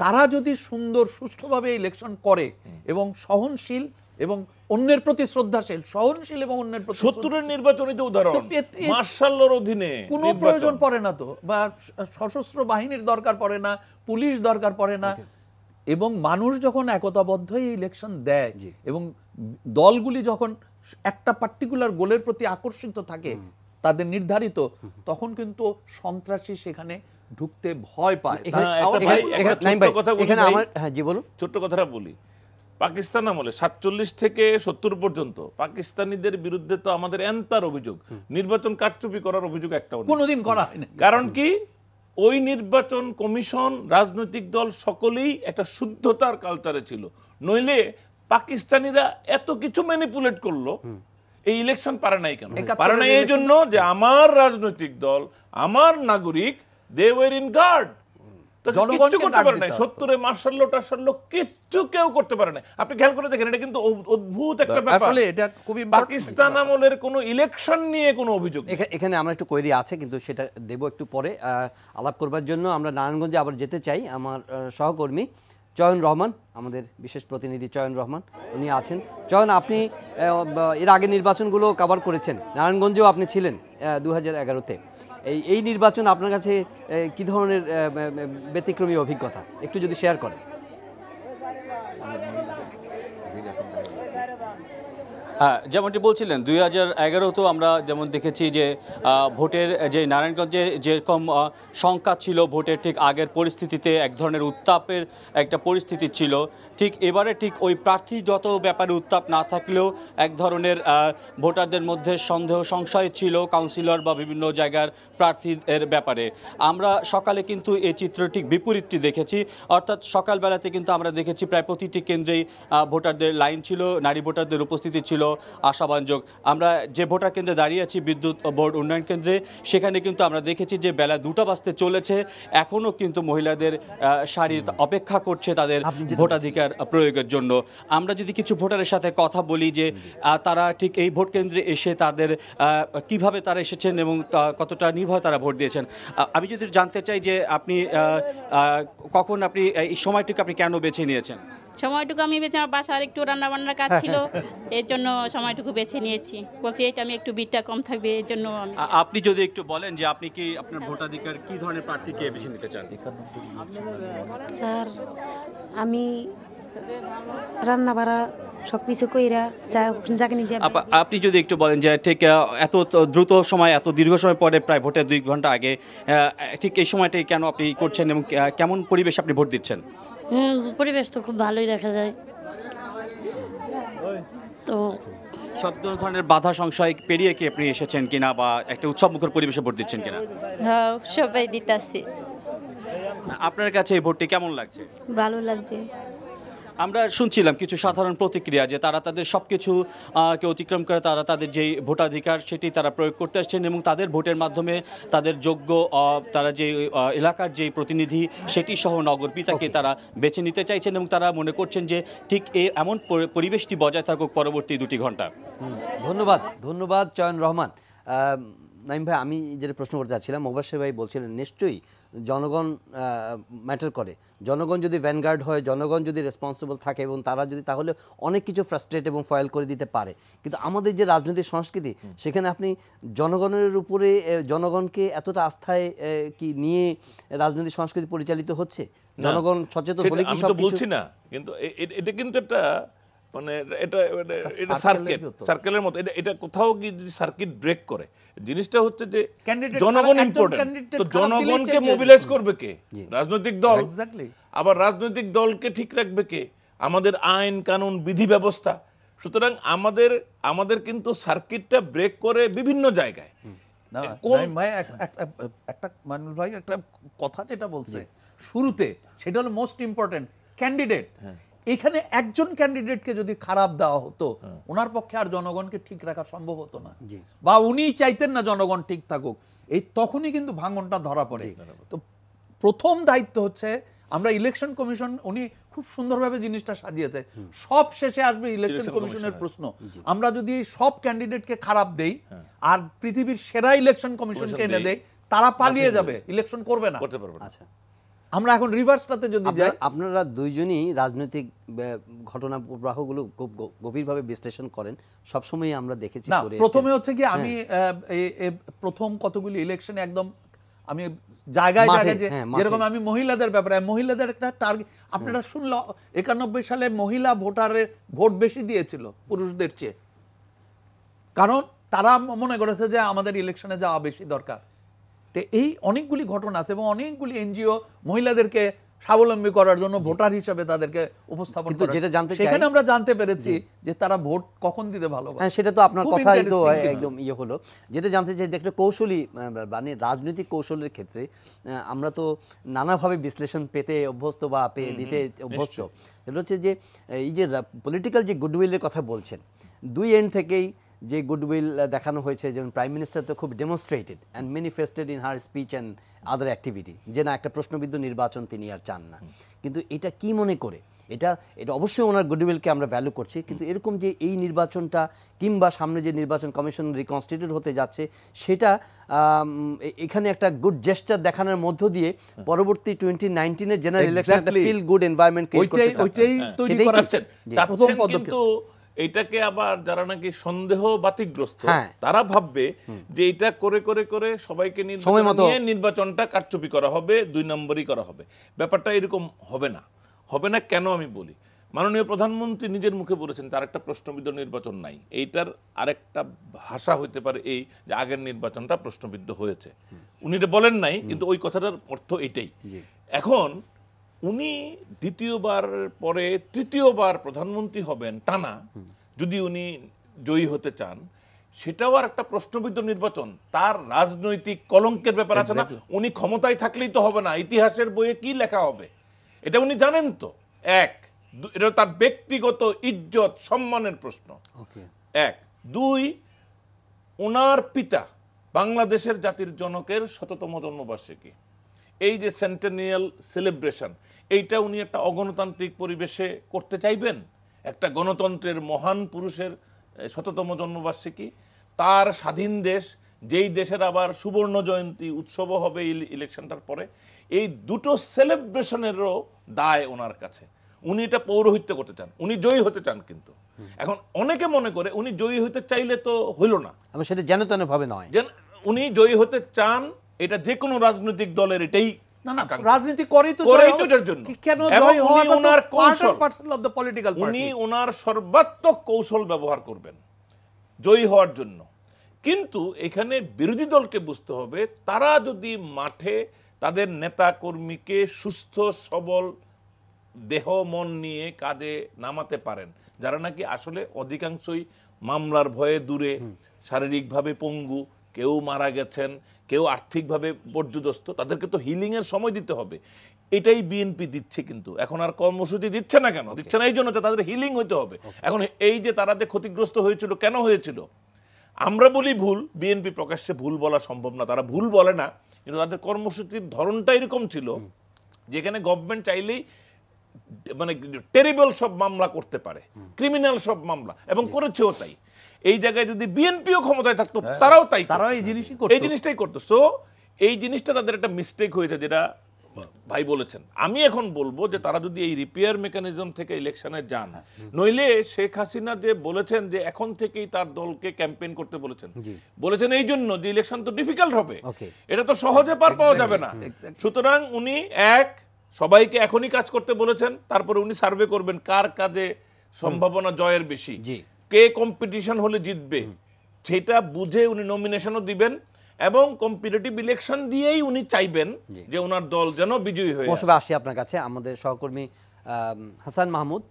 তারা যদি সুন্দর সুষ্ঠুভাবে ইলেকশন করে এবং সহনশীল এবং অন্যের প্রতি শ্রদ্ধাশীল, সহনশীল এবং অন্যের প্রতি ৭০-এর নির্বাচনীতে উদাহরণ, মার্শালের অধীনে কোনো প্রয়োজন পড়ে না, তো বা সশস্ত্র বাহিনীর দরকার পড়ে না, পুলিশ দরকার পড়ে না। এবং মানুষ যখন একতাবদ্ধ ইলেকশন দেয় এবং দলগুলি যখন একটা পার্টিকুলার গোলের প্রতি আকর্ষিত থাকে, তাদের নির্ধারিত, তখন কিন্তু সন্ত্রাসী সেখানে ঢুকতে ভয় পায়। ছোট্ট কথাটা বলি, পাকিস্তান আমলে ৪৭ থেকে ৭০ পর্যন্ত পাকিস্তানিদের বিরুদ্ধে তো আমাদের এন্তার অভিযোগ, নির্বাচন কারচুপি করার অভিযোগ একটাও কোনোদিন করা হয়নি। কারণ কি, ওই নির্বাচন কমিশন, রাজনৈতিক দল সকলেই একটা শুদ্ধতার কালচারে ছিল। নইলে পাকিস্তানিরা এত কিছু ম্যানিপুলেট করলো, এই ইলেকশন পারে নাই কেন? পারে নাই এই জন্য যে আমার রাজনৈতিক দল, আমার নাগরিক, দে ওয়ার ইন গার্ড। কিচ্ছু করতে পারে নাই, ৭০-এ মার্শাল টার্শাল কিচ্ছু কেউ করতে পারে নাই। আপনি খেয়াল করে দেখেন, এটা কিন্তু অদ্ভুত একটা ব্যাপার। পাকিস্তান আমলের কোনো ইলেকশন নিয়ে কোনো অভিযোগ। এখানে আমরা একটু কোয়েরি আছে, কিন্তু সেটা দেব একটু পরে। আলাপ করবার জন্য আমরা নারায়ণগঞ্জে আবার যেতে চাই। আমার সহকর্মী চয়ন রহমান, আমাদের বিশেষ প্রতিনিধি চয়ন রহমান, উনি আছেন। চয়ন, আপনি এর আগে নির্বাচনগুলো কভার করেছেন, নারায়ণগঞ্জেও আপনি ছিলেন ২০১১-তে। এই নির্বাচন আপনার কাছে কি ধরনের ব্যতিক্রমী অভিজ্ঞতা একটু যদি শেয়ার করেন। হ্যাঁ, যেমনটি বলছিলেন 2011-তেও আমরা যেমন দেখেছি যে ভোটের যে নারায়ণগঞ্জে যেরকম সংখ্যা ছিল ভোটের ঠিক আগের পরিস্থিতিতে এক ধরনের উত্তাপের একটা পরিস্থিতি ছিল, ঠিক এবারে ঠিক ওই প্রার্থীগত ব্যাপারে উত্তাপ না থাকলেও এক ধরনের ভোটারদের মধ্যে সন্দেহ সংশয় ছিল কাউন্সিলর বা বিভিন্ন জায়গার প্রার্থীর ব্যাপারে। আমরা সকালে কিন্তু এই চিত্র ঠিক বিপরীতটি দেখেছি, অর্থাৎ সকালবেলাতে কিন্তু আমরা দেখেছি প্রায় প্রতিটি কেন্দ্রেই ভোটারদের লাইন ছিল, নারী ভোটারদের উপস্থিতি ছিল আশাবাঞ্জক। আমরা যে ভোটার কেন্দ্রে দাঁড়িয়ে আছি বিদ্যুৎ বোর্ড উন্নয়ন কেন্দ্রে, সেখানে কিন্তু আমরা দেখেছি যে বেলা 2টা বাজতে চলেছে, এখনও কিন্তু মহিলাদের সারি অপেক্ষা করছে তাদের ভোটাধিকার প্রয়োগের জন্য। আমরা যদি কিছু ভোটারের সাথে কথা বলি যে তারা ঠিক এই ভোট কেন্দ্রে এসে তাদের কিভাবে তারা এসেছেন এবং কতটা নির্ভয় তারা ভোট দিয়েছেন, আমি যদি জানতে চাই যে আপনি কখন আপনি এই সময়টিকে আপনি কেন বেছে নিয়েছেন? সময়টুকু আমি বেছে আমার বাসার একটু রান্না বান্নার কাজ ছিল, এর জন্য সময়টুকু বেছে নিয়েছি। বলছি এটা আমি একটু ভিড়টা কম থাকবে, এর জন্য আমি। আপনি যদি একটু বলেন যে আপনি কি আপনার ভোটাধিকার কি ধরনের প্রার্থীকে বেছে নিতে চান? স্যার আমি রান্না বাড়া সব কিছু কইরা যাকে নিজে। আপনি যদি একটু বলেন যে ঠিক এত দ্রুত সময়, এত দীর্ঘ সময় পরে, প্রায় ভোটের 2 ঘন্টা আগে, ঠিক এই সময়টাই কেন আপনি করছেন এবং কেমন পরিবেশ আপনি ভোট দিচ্ছেন? পরিবেশ তো খুব ভালোই দেখা যায়। তো সব ধরনের বাধা সংশয় পেরিয়ে কি আপনি এসেছেন কিনা, বা একটা উৎসবমুখর পরিবেশে ভোট দিচ্ছেন কিনা? হ্যাঁ, সবাই দিতেছি। আপনার কাছে এই ভোটটি কেমন লাগছে? ভালো লাগছে। আমরা শুনছিলাম কিছু সাধারণ প্রতিক্রিয়া যে তারা তাদের সব কিছু কে অতিক্রম করে তারা তাদের যেই ভোটাধিকার সেটি তারা প্রয়োগ করতে আসছেন এবং তাদের ভোটের মাধ্যমে তাদের যোগ্য তারা যে এলাকার যেই প্রতিনিধি সেটি সহ নগরপিতাকে তারা বেছে নিতে চাইছেন এবং তারা মনে করছেন যে ঠিক এমন পরিবেশটি বজায় থাকুক পরবর্তী 2 ঘন্টা। ধন্যবাদ চয়ন রহমান। নাইম ভাই, আমি যেটা প্রশ্ন করতে চাচ্ছিলাম, মোবাশ্বের ভাই বলছিলেন নিশ্চয়ই জনগণ ম্যাটার করে। জনগণ যদি ভ্যানগার্ড হয়, জনগণ যদি রেসপন্সিবল থাকে এবং তারা যদি, তাহলে অনেক কিছু ফ্রাস্ট্রেট এবং ফয়েল করে দিতে পারে। কিন্তু আমাদের যে রাজনৈতিক সংস্কৃতি, সেখানে আপনি জনগণের উপরে, জনগণকে এতটা আস্থায় কি নিয়ে রাজনৈতিক সংস্কৃতি পরিচালিত হচ্ছে? জনগণ সচেতন হলে কি সব বলছি না, কিন্তু এটা কিন্তু একটা মানে এটা সার্কেলের মতো। এটা কোথাও কি সার্কিট ব্রেক করে, জিনিসটা হচ্ছে যে জনগণ ইম্পর্টেন্ট। তো জনগণকে মোবিলাইজ করবে কে? রাজনৈতিক দল। আবার রাজনৈতিক দলকে ঠিক রাখবে কে? আমাদের আইন কানুন বিধি ব্যবস্থা। সুতরাং আমাদের কিন্তু সার্কিটটা ব্রেক করে বিভিন্ন জায়গায়। একটা মানুষ ভাই একটা কথা যেটা বলছে শুরুতে, সেটা হলো মোস্ট ইম্পর্টেন্ট ক্যান্ডিডেট। এখানে একজন ক্যান্ডিডেটকে যদি খারাপ দেওয়া হতো, ওনার পক্ষে আর জনগণকে ঠিক রাখা সম্ভব হতো না, বা উনি চাইতেন না জনগণ ঠিক থাকুক। এই তখনই কিন্তু ভাঙনটা ধরা পড়ে। তো প্রথম দায়িত্ব হচ্ছে, আমরা ইলেকশন কমিশন, উনি খুব সুন্দরভাবে জিনিসটা সাজিয়েছে। সব শেষে আসবে ইলেকশন কমিশনের প্রশ্ন। আমরা যদি সব ক্যান্ডিডেটকে খারাপ দেই আর পৃথিবীর সেরা ইলেকশন কমিশনকে এনে দেই, তারা পালিয়ে যাবে, ইলেকশন করবে না। আচ্ছা, আমরা এখন রিভার্সটাতে যদি যাই, আপনারা দুইজনই রাজনৈতিক ঘটনা প্রবাহগুলো খুব গভীরভাবে বিশ্লেষণ করেন, সবসময় আমরা দেখেছি। প্রথমে হচ্ছে কি, আমি প্রথম কতগুলি ইলেকশনে একদম আমি জায়গায় জায়গায়, যেরকম আমি মহিলাদের ব্যাপারে, মহিলাদের একটা টার্গেট, আপনারা শুনলো 91 সালে মহিলা ভোটারের ভোট বেশি দিয়েছিল পুরুষদের চেয়ে, কারণ তারা মনে করেছে যে আমাদের ইলেকশনে যাওয়া বেশি দরকার। এই অনেকগুলি ঘটনা আছে এবং অনেকগুলি এনজিও মহিলাদেরকে স্বাবলম্বী করার জন্য ভোটার হিসেবে তাদেরকে উপস্থাপন করে। যেটা জানতে চাই, সেখানে আমরা জানতে পেরেছি যে তারা ভোট কখন দিতে ভালোবাসে। হ্যাঁ, সেটা তো আপনার কথাই তো একদম হলো। যেটা জানতে চাই, একটা কৌশলী, মানে রাজনৈতিক কৌশলের ক্ষেত্রে আমরা তো নানাভাবে বিশ্লেষণ পেতে অভ্যস্ত বা পেয়ে দিতে অভ্যস্ত। এটা হচ্ছে যে এই যে পলিটিক্যাল যে গুডউইলের কথা বলছেন, দুই এন্ড থেকেই যে গুডউইল দেখানো হয়েছে, যেমন প্রাইম মিনিস্টার তো খুব demonstrated and manifested in her speech and other activity যে না, একটা প্রশ্নবিদ্ধ নির্বাচন তিনি আর চান না। কিন্তু এটা কি মনে করে, এটা অবশ্যই ওনার গুডউইলকে আমরা ভ্যালু করছি, কিন্তু এরকম যে এই নির্বাচনটা কিংবা সামনে যে নির্বাচন কমিশন রিকনস্টিটিউট হতে যাচ্ছে, সেটা এখানে একটা গুড জেস্টার দেখানোর মধ্য দিয়ে পরবর্তী 2019-এর জেনারেল ইলেকশন একটা ফিল গুড এনভায়রনমেন্ট ক্রিয়েট করতে চাচ্ছে। কিন্তু এইটাকে আবার যারা নাকি সন্দেহ বাতিগ্রস্ত, তারা ভাববে যে এটা করে করে করে সবাইকে নিয়ে নির্বাচনটা কারচুপি করা হবে, 2 নম্বরই করা হবে। ব্যাপারটা এরকম হবে না। হবে না কেন আমি বলি, মাননীয় প্রধানমন্ত্রী নিজের মুখে বলেছেন তার একটা প্রশ্নবিদ্ধ নির্বাচন নাই। এইটার আরেকটা ভাষা হইতে পারে এই যে আগের নির্বাচনটা প্রশ্নবিদ্ধ হয়েছে, উনি এটা বলেন নাই, কিন্তু ওই কথাটার অর্থ এটাই। এখন উনি দ্বিতীয়বার পরে তৃতীয়বার প্রধানমন্ত্রী হবেন টানা, যদি উনি জয়ী হতে চান, সেটাও আর একটা প্রশ্নবিদ্ধ নির্বাচন। তার রাজনৈতিক কলঙ্কের ব্যাপার আছে না। উনি ক্ষমতায় থাকলেই তো হবে না, ইতিহাসের বইয়ে কি লেখা হবে এটা উনি জানেন তো। এটা তার ব্যক্তিগত ইজ্জত সম্মানের প্রশ্ন। 1, 2, ওনার পিতা বাংলাদেশের জাতির জনকের 100তম জন্মবার্ষিকী, এই যে সেন্টেনিয়াল সেলিব্রেশন, এইটা উনি একটা অগণতান্ত্রিক পরিবেশে করতে চাইবেন? একটা গণতন্ত্রের মহান পুরুষের 100তম জন্মবার্ষিকী, তার স্বাধীন দেশ, যেই দেশের আবার সুবর্ণ জয়ন্তী উৎসব হবে ইলেকশনটার পরে, এই দুটো সেলিব্রেশনেরও দায় ওনার কাছে। উনি এটা পৌরোহিত্য করতে চান, উনি জয়ী হতে চান। কিন্তু এখন অনেকে মনে করে উনি জয়ী হতে চাইলে তো হইল না, সেটা যেন তেন ভাবে নয়, উনি জয়ী হতে চান, এটা যে কোনো রাজনৈতিক দলের এটাই রাজনীতি করেই তো এটার জন্য। কেন উনি ওনার সর্বাত্মক কৌশল ব্যবহার করবেন জয়ী হওয়ার জন্য। কিন্তু এখানে বিরোধী দলকে বুঝতে হবে, তারা যদি মাঠে তাদের নেতা কর্মীকে সুস্থ সবল দেহ মন নিয়ে কাজে নামাতে পারেন, যারা নাকি আসলে অধিকাংশই মামলার ভয়ে দূরে, শারীরিকভাবে পঙ্গু, কেউ মারা গেছেন, কেউ আর্থিকভাবে পর্যুদস্ত, তাদেরকে তো হিলিং এর সময় দিতে হবে। এটাই বিএনপি দিচ্ছে, কিন্তু এখন আর কর্মসূচি দিচ্ছে না। কেন দিচ্ছে না? এই জন্য তাদের হিলিং হইতে হবে। এখন এই যে তারা যে ক্ষতিগ্রস্ত হয়েছিল, কেন হয়েছিল? আমরা বলি ভুল, বিএনপি প্রকাশ্যে ভুল বলা সম্ভব না, তারা ভুল বলে না, কিন্তু তাদের কর্মসূচির ধরনটা এরকম ছিল যেখানে গভর্নমেন্ট চাইলেই মানে টেরিবল সব মামলা করতে পারে, ক্রিমিনাল সব মামলা, এবং করেছেও তাই। এই জায়গায় যদি বিএনপিও ক্ষমতায় থাকতো তারাও তাই, তারা এই জিনিসটাই করতো। সো এই জিনিসটা তাদের একটা মিস্টেক হয়েছে, যেটা ভাই বলেছেন। আমি এখন বলবো যে তারা যদি এই রিপেয়ার মেকানিজম থেকে ইলেকশনে যান, নইলে শেখ হাসিনা যে বলেছেন যে এখন থেকেই তার দলকে ক্যাম্পেইন করতে বলেছেন এই জন্য যে ইলেকশন তো ডিফিকাল্ট হবে, এটা তো সহজে পার পাওয়া যাবে না। সুতরাং উনি সবাইকে এখনই কাজ করতে বলেছেন, তারপরে উনি সার্ভে করবেন কার কাজে সম্ভাবনা জয়ের বেশি, কে কম্পিটিশন হলে জিতবে, সেটা বুঝে উনি নমিনেশনও দিবেন, এবং কম্পিটিটিভ ইলেকশন দিয়েই উনি চাইবেন যে ওনার দল যেন বিজয়ী হয়ে আসে। আসি আপনার কাছে আমাদের সহকর্মী হাসান মাহমুদ,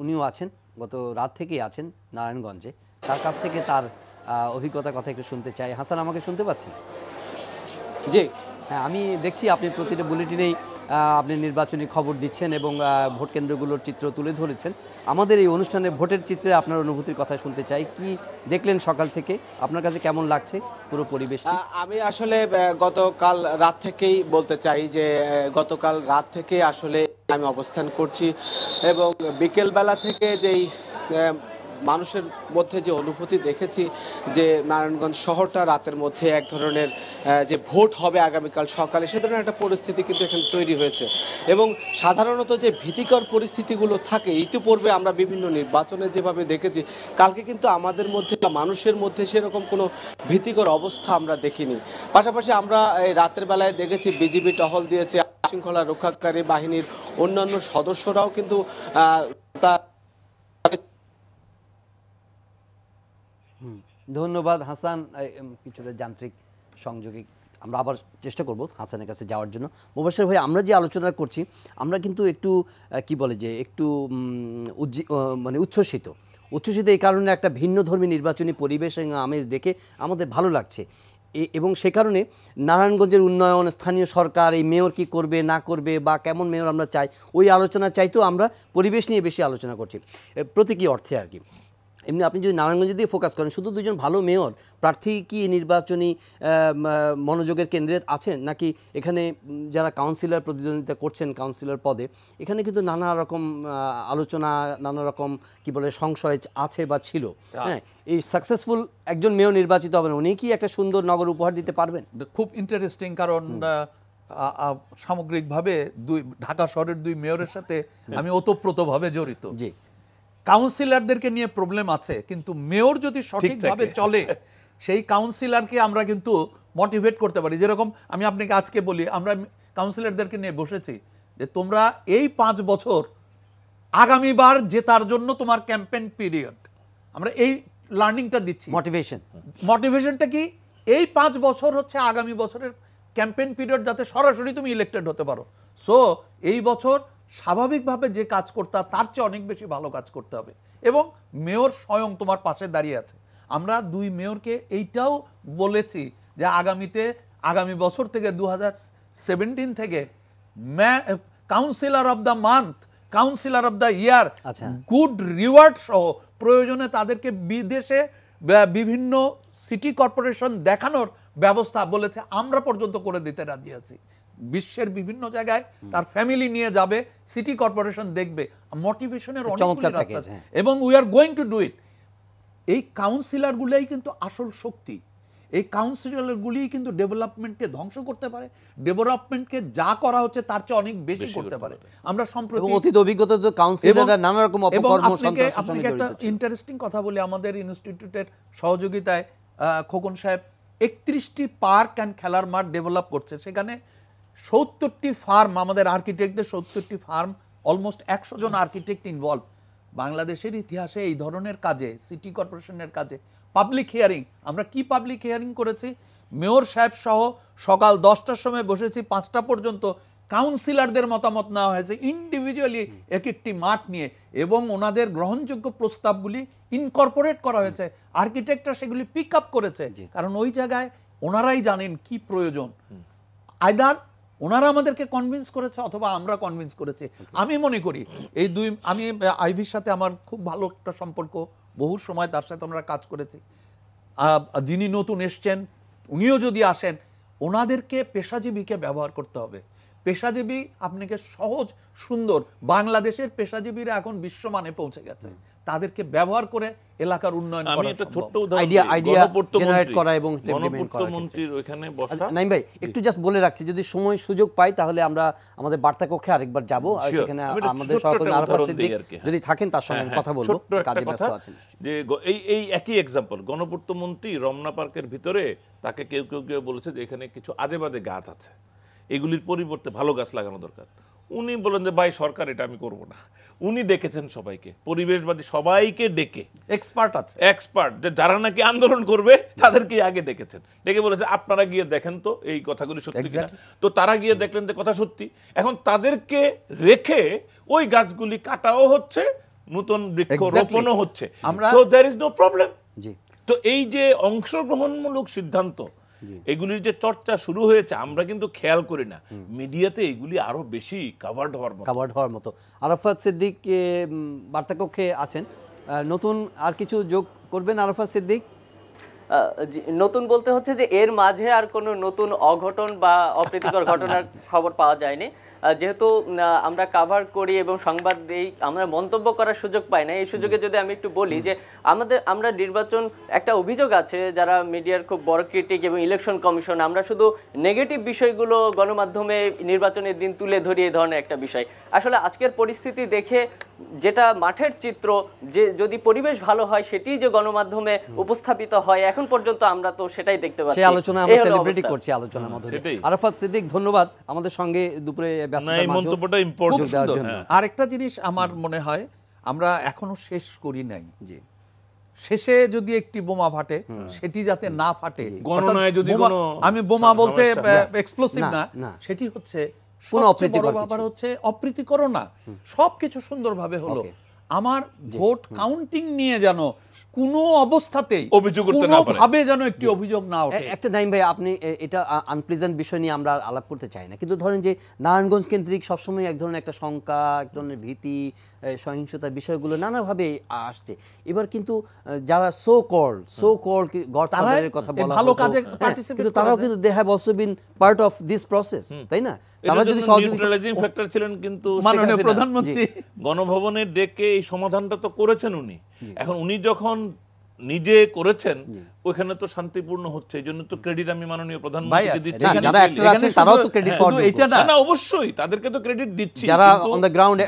উনিও আছেন, গত রাত থেকেই আছেন নারায়ণগঞ্জে, তার কাছ থেকে তার অভিজ্ঞতার কথা একটু শুনতে চাই। হাসান, আমাকে শুনতে পাচ্ছেন? জি হ্যাঁ, আমি দেখছি আপনি প্রতিটা বুলেটিনেই আপনি নির্বাচনী খবর দিচ্ছেন এবং ভোট কেন্দ্রগুলোর চিত্র তুলে ধরেছেন। আমাদের এই অনুষ্ঠানে ভোটের চিত্রে আপনার অনুভূতির কথা শুনতে চাই। কি দেখলেন সকাল থেকে, আপনার কাছে কেমন লাগছে পুরো পরিবেশটি? আমি আসলে গতকাল রাত থেকেই বলতে চাই যে গতকাল রাত থেকে আসলে আমি অবস্থান করছি, এবং বিকেলবেলা থেকে যেই মানুষের মধ্যে যে অনুভূতি দেখেছি যে নারায়ণগঞ্জ শহরটা রাতের মধ্যে এক ধরনের যে ভোট হবে আগামীকাল সকালে, সে ধরনের একটা পরিস্থিতি কিন্তু এখানে তৈরি হয়েছে। এবং সাধারণত যে ভীতিকর পরিস্থিতিগুলো থাকে ইতিপূর্বে আমরা বিভিন্ন নির্বাচনে যেভাবে দেখেছি, কালকে কিন্তু আমাদের মধ্যে বা মানুষের মধ্যে সেরকম কোনো ভীতিকর অবস্থা আমরা দেখিনি। পাশাপাশি আমরা এই রাতের বেলায় দেখেছি বিজিবি টহল দিয়েছে, শৃঙ্খলা রক্ষাকারী বাহিনীর অন্যান্য সদস্যরাও কিন্তু ধন্যবাদ হাসান। কিছুটা যান্ত্রিক সংযোগে আমরা আবার চেষ্টা করব হাসানের কাছে যাওয়ার জন্য। মুবাশশির ভাই, আমরা যে আলোচনা করছি আমরা কিন্তু একটু কি বলে যে একটু মানে উচ্ছ্বসিত এই কারণে একটা ভিন্ন ধর্মী নির্বাচনী পরিবেশ আমেজ দেখে আমাদের ভালো লাগছে, এবং সে কারণে নারায়ণগঞ্জের উন্নয়ন, স্থানীয় সরকার, এই মেয়র কি করবে না করবে বা কেমন মেয়র আমরা চাই, ওই আলোচনা চাইতেও আমরা পরিবেশ নিয়ে বেশি আলোচনা করছি প্রতীকী অর্থে আর কি। এমনি আপনি যদি নারায়ণগঞ্জে দিয়ে ফোকাস করেন, শুধু দুজন ভালো মেয়র প্রার্থী কি নির্বাচনী মনোযোগের কেন্দ্রে আছেন, নাকি এখানে যারা কাউন্সিলর প্রতিদ্বন্দ্বিতা করছেন কাউন্সিলর পদে, এখানে কিন্তু নানা রকম আলোচনা, নানা রকম কি বলে সংশয় আছে বা ছিল। হ্যাঁ, এই সাকসেসফুল একজন মেয়র নির্বাচিত হবেন, উনি কি একটা সুন্দর নগর উপহার দিতে পারবেন? খুব ইন্টারেস্টিং, কারণ সামগ্রিকভাবে ঢাকা শহরের দুই মেয়রের সাথে আমি ওতপ্রোতভাবে জড়িত। জি, কাউন্সিলরদেরকে নিয়ে প্রবলেম আছে, কিন্তু মেয়র যদি সঠিকভাবে চলে সেই কাউন্সিলরকে আমরা কিন্তু মোটিভেট করতে পারি। যেরকম আমি আপনাকে আজকে বলি, আমরা কাউন্সিলরদেরকে নিয়ে বসেছি যে তোমরা এই 5 বছর আগামীবার জেতার জন্য তোমার ক্যাম্পেইন পিরিয়ড, আমরা এই লার্নিংটা দিচ্ছি। মোটিভেশনটা কি? এই 5 বছর হচ্ছে আগামী বছরের ক্যাম্পেইন পিরিয়ড, যাতে সরাসরি তুমি ইলেক্টেড হতে পারো। সো এই বছর স্বাভাবিকভাবে যে কাজ করতে তার চেয়ে অনেক বেশি ভালো কাজ করতে হবে, এবং মেয়র স্বয়ং তোমার পাশে দাঁড়িয়ে আছে। আমরা দুই মেয়রকে এইটাও বলেছি যে আগামী বছর থেকে 2017 থেকে councillor of the month, councillor of the year, good reward সহ প্রয়োজনে তাদেরকে বিদেশে বিভিন্ন সিটি কর্পোরেশন দেখানোর ব্যবস্থা বলেছে, আমরা পর্যন্ত করে দিতে রাজি আছি। বিশ্বের বিভিন্ন জায়গায় তার ফ্যামিলি নিয়ে যাবে, সিটি কর্পোরেশন দেখবে, মোটিভেশনের অনেকগুলো রাস্তা আছে, এবং we are going to do it. এই কাউন্সিলরগুলাই কিন্তু আসল শক্তি, এই কাউন্সিলরগুলি কিন্তু ডেভেলপমেন্টকে ধ্বংস করতে পারে, ডেভেলপমেন্টকে যা করা হচ্ছে তার চেয়ে অনেক বেশি করতে পারে। আমরা সম্প্রতি অতীত অভিজ্ঞতা তো কাউন্সিলররা নানা রকম অপকর্ম সন্ত্রাসের সঙ্গে জড়িত। একটা ইন্টারেস্টিং কথা বলি, আমাদের ইনস্টিটিউটের সহযোগিতায় খোকন সাহেব 31টি পার্ক অ্যান্ড খেলার মাঠ ডেভেলপ করছে। সেখানে 70টি ফার্ম, আমাদের আর্কিটেক্টদের 70টি ফার্ম, অলমোস্ট 100 জন আর্কিটেক্ট ইনভলভ। বাংলাদেশের ইতিহাসে এই ধরনের কাজে, সিটি কর্পোরেশনের কাজে পাবলিক হিয়ারিং, আমরা কি পাবলিক হিয়ারিং করেছি, মেয়র সাহেব সহ সকাল 10টার সময় বসেছি, 5টা পর্যন্ত কাউন্সিলরদের মতামত নেওয়া হয়েছে ইন্ডিভিজুয়ালি এক একটি মাঠ নিয়ে, এবং ওনাদের গ্রহণযোগ্য প্রস্তাবগুলি ইনকর্পোরেট করা হয়েছে। আর্কিটেক্টরা সেগুলি পিক আপ করেছে, কারণ ওই জায়গায় ওনারাই জানেন কি প্রয়োজন। আইদার ওনারা আমাদেরকে কনভিন্স করেছে অথবা আমরা কনভিন্স করেছি। আমি মনে করি এই আমি আইভির সাথে আমার খুব ভালো একটা সম্পর্ক, বহু সময় তার সাথে আমরা কাজ করেছি। যিনি নতুন এসছেন উনিও যদি আসেন, ওনাদেরকে পেশাজীবীকে ব্যবহার করতে হবে। পেশাজীবী আপনাকে সহজ সুন্দর, বাংলাদেশের পেশাজীবীরা এখন বিশ্বমানে পৌঁছে গেছে, তাদেরকে ব্যবহার করে এলাকার উন্নয়ন করা। আমি একটা ছোট্ট আইডিয়া জেনারেট করা এবং মন্ত্রীর ওখানে বসা। নাইম ভাই একটু জাস্ট বলে রাখছি, যদি সময় সুযোগ পাই তাহলে আমরা আমাদের বার্তা কক্ষে আরেকবার যাব, সেখানে আমাদের সহকর্মী আরাফাত সিদ্দিক যদি থাকেন তার সঙ্গে কথা বলবো, কাজে ব্যস্ত আছেন। যে এই একই এক্সাম্পল, গণপূর্ত মন্ত্রী রমনা পার্কের ভিতরে তাকে কেউ কেউ বলেছে যে এখানে কিছু আজে বাজে গাছ আছে, এগুলির পরিবর্তে ভালো গাছ লাগানো দরকার। উনি বলেন যে ভাই সরকার এটা আমি করব না। উনি ডেকেছেন সবাইকে, পরিবেশবাদী সবাইকে ডেকে, এক্সপার্ট যারা নাকি আন্দোলন করবে তাদেরকে আগে ডেকেছেন, ডেকে বলেছে আপনারা গিয়ে দেখেন তো এই কথাগুলি সত্যি কিনা। তো তারা গিয়ে দেখলেন যে কথা সত্যি। এখন তাদেরকে রেখে ওই গাছগুলি কাটাও হচ্ছে, নতুন বৃক্ষ রোপণও হচ্ছে। So there is no problem. তো এই যে অংশগ্রহণমূলক সিদ্ধান্ত, এগুলির যে চর্চা শুরু হয়েছে, আমরা কিন্তু খেয়াল করি না, মিডিয়াতে এগুলি আরো বেশি কাভার্ড হওয়ার মতো। আরাফাত সিদ্দিক বার্তাকক্ষে আছেন, নতুন আর কিছু যোগ করবেন আরাফাত সিদ্দিক? নতুন বলতে হচ্ছে যে এর মাঝে আর কোনো নতুন অঘটন বা অপ্রীতিকর ঘটনার খবর পাওয়া যায়নি। যেহেতু আমরা কাভার করি এবং সংবাদ দিই, আমরা মন্তব্য করার সুযোগ পাই না। এই সুযোগে যদি আমি একটু বলি যে আমরা নির্বাচন, একটা অভিযোগ আছে যারা মিডিয়ার খুব বড় ক্রিটিক এবং ইলেকশন কমিশন, আমরা শুধু নেগেটিভ বিষয়গুলো গণমাধ্যমে নির্বাচনের দিন তুলে ধরি, এই ধরনের একটা বিষয়। আসলে আজকের পরিস্থিতি দেখে যেটা মাঠের চিত্র, যে যদি পরিবেশ ভালো হয় সেটাই যে গণমাধ্যমে উপস্থাপিত হয়, এখন পর্যন্ত আমরা তো সেটাই দেখতে পাচ্ছি। সেই আলোচনা আমরা সেলিব্রেট করছি আলোচনার মধ্যে। আরাফাত সিদ্দিক ধন্যবাদ আমাদের সঙ্গে দুপুরে আরেকটা জিনিস আমার মনে হয় আমরা এখনো শেষ করি নাই, শেষে যদি একটি বোমা ফাটে সেটি যাতে না ফাটে, আমি বোমা বলতে এক্সপ্লোসিভ না, সেটি হচ্ছে অপ্রীতিকর না, সবকিছু সুন্দরভাবে হলো। আমার ভোট কাউন্টিং নিয়ে যেন কোনো অবস্থাতেই ভাবে যেন একটি অভিযোগ না ওঠে। একটা নাইম ভাই, আপনি এটা আনপ্লেজেন্ট বিষয় নিয়ে আমরা আলাপ করতে চাই না, কিন্তু ধরেন যে নারায়ণগঞ্জ কেন্দ্রিক সবসময় এক ধরনের একটা শঙ্কা, এক ধরনের ভীতি, সহিংসতার বিষয়গুলো নানাভাবে আসছে। এবার কিন্তু যারা সো কল গডফাদারের কথা বলা ভালো কাজে কিন্তু তারাও কিন্তু they have also been part of this process, তাই না? তারা যদি নিউট্রালাইজিং ফ্যাক্টর ছিলেন, কিন্তু মাননীয় প্রধানমন্ত্রী গণভবনের ডেকে এই সমাধানটা তো করেছেন উনি। এখন উনি যখন নিজে করেছেন, ওখানে তো শান্তিপূর্ণ হচ্ছে, এই জন্য তো ক্রেডিট আমি মাননীয় প্রধানমন্ত্রীকে দিচ্ছি। যারা অ্যাক্টর আছেন তারাও তো ক্রেডিট পাওয়ার যোগ্য। এটা না, অবশ্যই তাদেরকে তো ক্রেডিট দিচ্ছি, যারা অন দ্য গ্রাউন্ড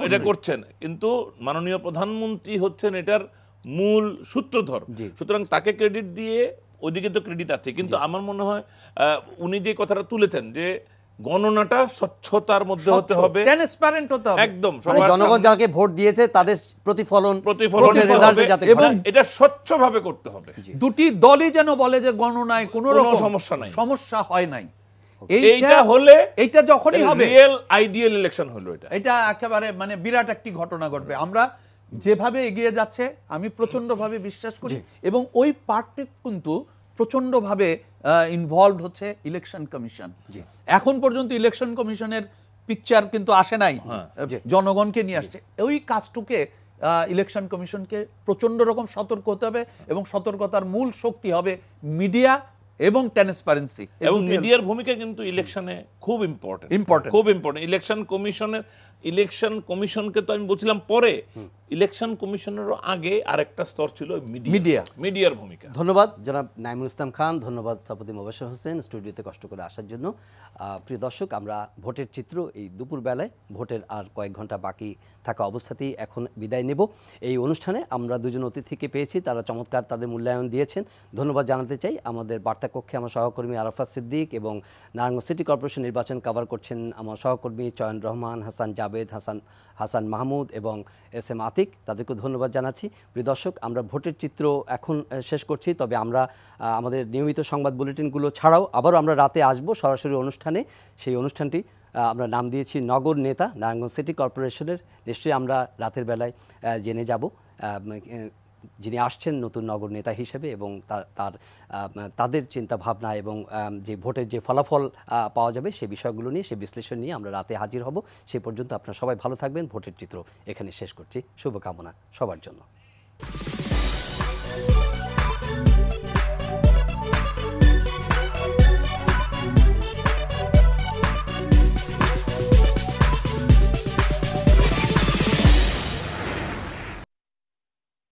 এটা করছেন। কিন্তু মাননীয় প্রধানমন্ত্রী হচ্ছেন এটার মূল সূত্রধর, সুতরাং তাকে ক্রেডিট দিয়ে ওইদিকে তো ক্রেডিট আছে। কিন্তু আমার মনে হয় উনি যে কথাটা তুলেছেন যে গণনাটা স্বচ্ছতার মধ্যে হতে হবে, ট্রান্সপারেন্ট হতে হবে, একদম জনগণ যাকে ভোট দিয়েছে তাদের প্রতিফলন এবং এটা স্বচ্ছভাবে করতে হবে। দুটি দলই যেন বলে যে গণনায় কোনো রকম সমস্যা হয় নাই। এইটা হলে, এইটা যখনই হবে রিয়েল আইডিয়াল ইলেকশন হলো, এটা একেবারে মানে বিরাট একটি ঘটনা ঘটবে। আমরা যেভাবে এগিয়ে যাচ্ছে আমি প্রচন্ডভাবে বিশ্বাস করি, এবং ওই পার্টটি কিন্তু প্রচন্ডভাবে ইনভলভড হচ্ছে ইলেকশন কমিশন। এখন পর্যন্ত ইলেকশন কমিশনের পিকচার কিন্তু আসে নাই, জনগণকে নিয়ে আসছে। ওই কাজটুকে ইলেকশন কমিশনকে প্রচন্ড রকম সতর্ক হতে হবে, এবং সতর্কতার মূল শক্তি হবে মিডিয়া এবং ট্রান্সপারেন্সি। এবং মিডিয়ার ভূমিকা কিন্তু ইলেকশনে খুব ইম্পর্টেন্ট। ইলেকশন কমিশনের ইলেকশন কমিশনকে তো আমি বলছিলাম পরে, ইলেকশন কমিশনেরও আগে আরেকটা স্তর ছিল মিডিয়ার ভূমিকা। ধন্যবাদ জনাব নাইমুল ইসলাম খান, ধন্যবাদ স্থপতি মোবাশ্বের হোসেন স্টুডিওতে কষ্ট করে আসার জন্য। প্রিয় দর্শক, আমরা ভোটের চিত্র এই দুপুর বেলায়, ভোটের আর কয়েক ঘন্টা বাকি থাকা অবস্থাতেই এখন বিদায় নেব। এই অনুষ্ঠানে আমরা দুজন অতিথিকে পেয়েছি, তারা চমৎকার তাদের মূল্যায়ন দিয়েছেন। ধন্যবাদ জানাতে চাই আমাদের বার্তা কক্ষে আমার সহকর্মী আরাফাত সিদ্দিক, এবং নারায়ণগঞ্জ সিটি কর্পোরেশন নির্বাচন কভার করছেন আমার সহকর্মী চয়ন রহমান, হাসান জাবেদ, হাসান মাহমুদ এবং এস এম আতিক, তাদেরকে ধন্যবাদ জানাচ্ছি। প্রিয় দর্শক, আমরা ভোটের চিত্র এখন শেষ করছি, তবে আমরা আমাদের নিয়মিত সংবাদ বুলেটিনগুলো ছাড়াও আবারও আমরা রাতে আসব সরাসরি অনুষ্ঠানে। সেই অনুষ্ঠানটি আমরা নাম দিয়েছি নগর নেতা, নারায়ণগঞ্জ সিটি কর্পোরেশনের। নিশ্চয়ই আমরা রাতের বেলায় জেনে যাব যিনি আসছেন নতুন নগর নেতা হিসেবে, এবং তাদের চিন্তা ভাবনা এবং যে ভোটের যে ফলাফল পাওয়া যাবে সেই বিষয়গুলো নিয়ে, সেই বিশ্লেষণ নিয়ে আমরা রাতে হাজির হব। সে পর্যন্ত আপনারা সবাই ভালো থাকবেন। ভোটের চিত্র এখানে শেষ করছি। শুভকামনা সবার জন্য।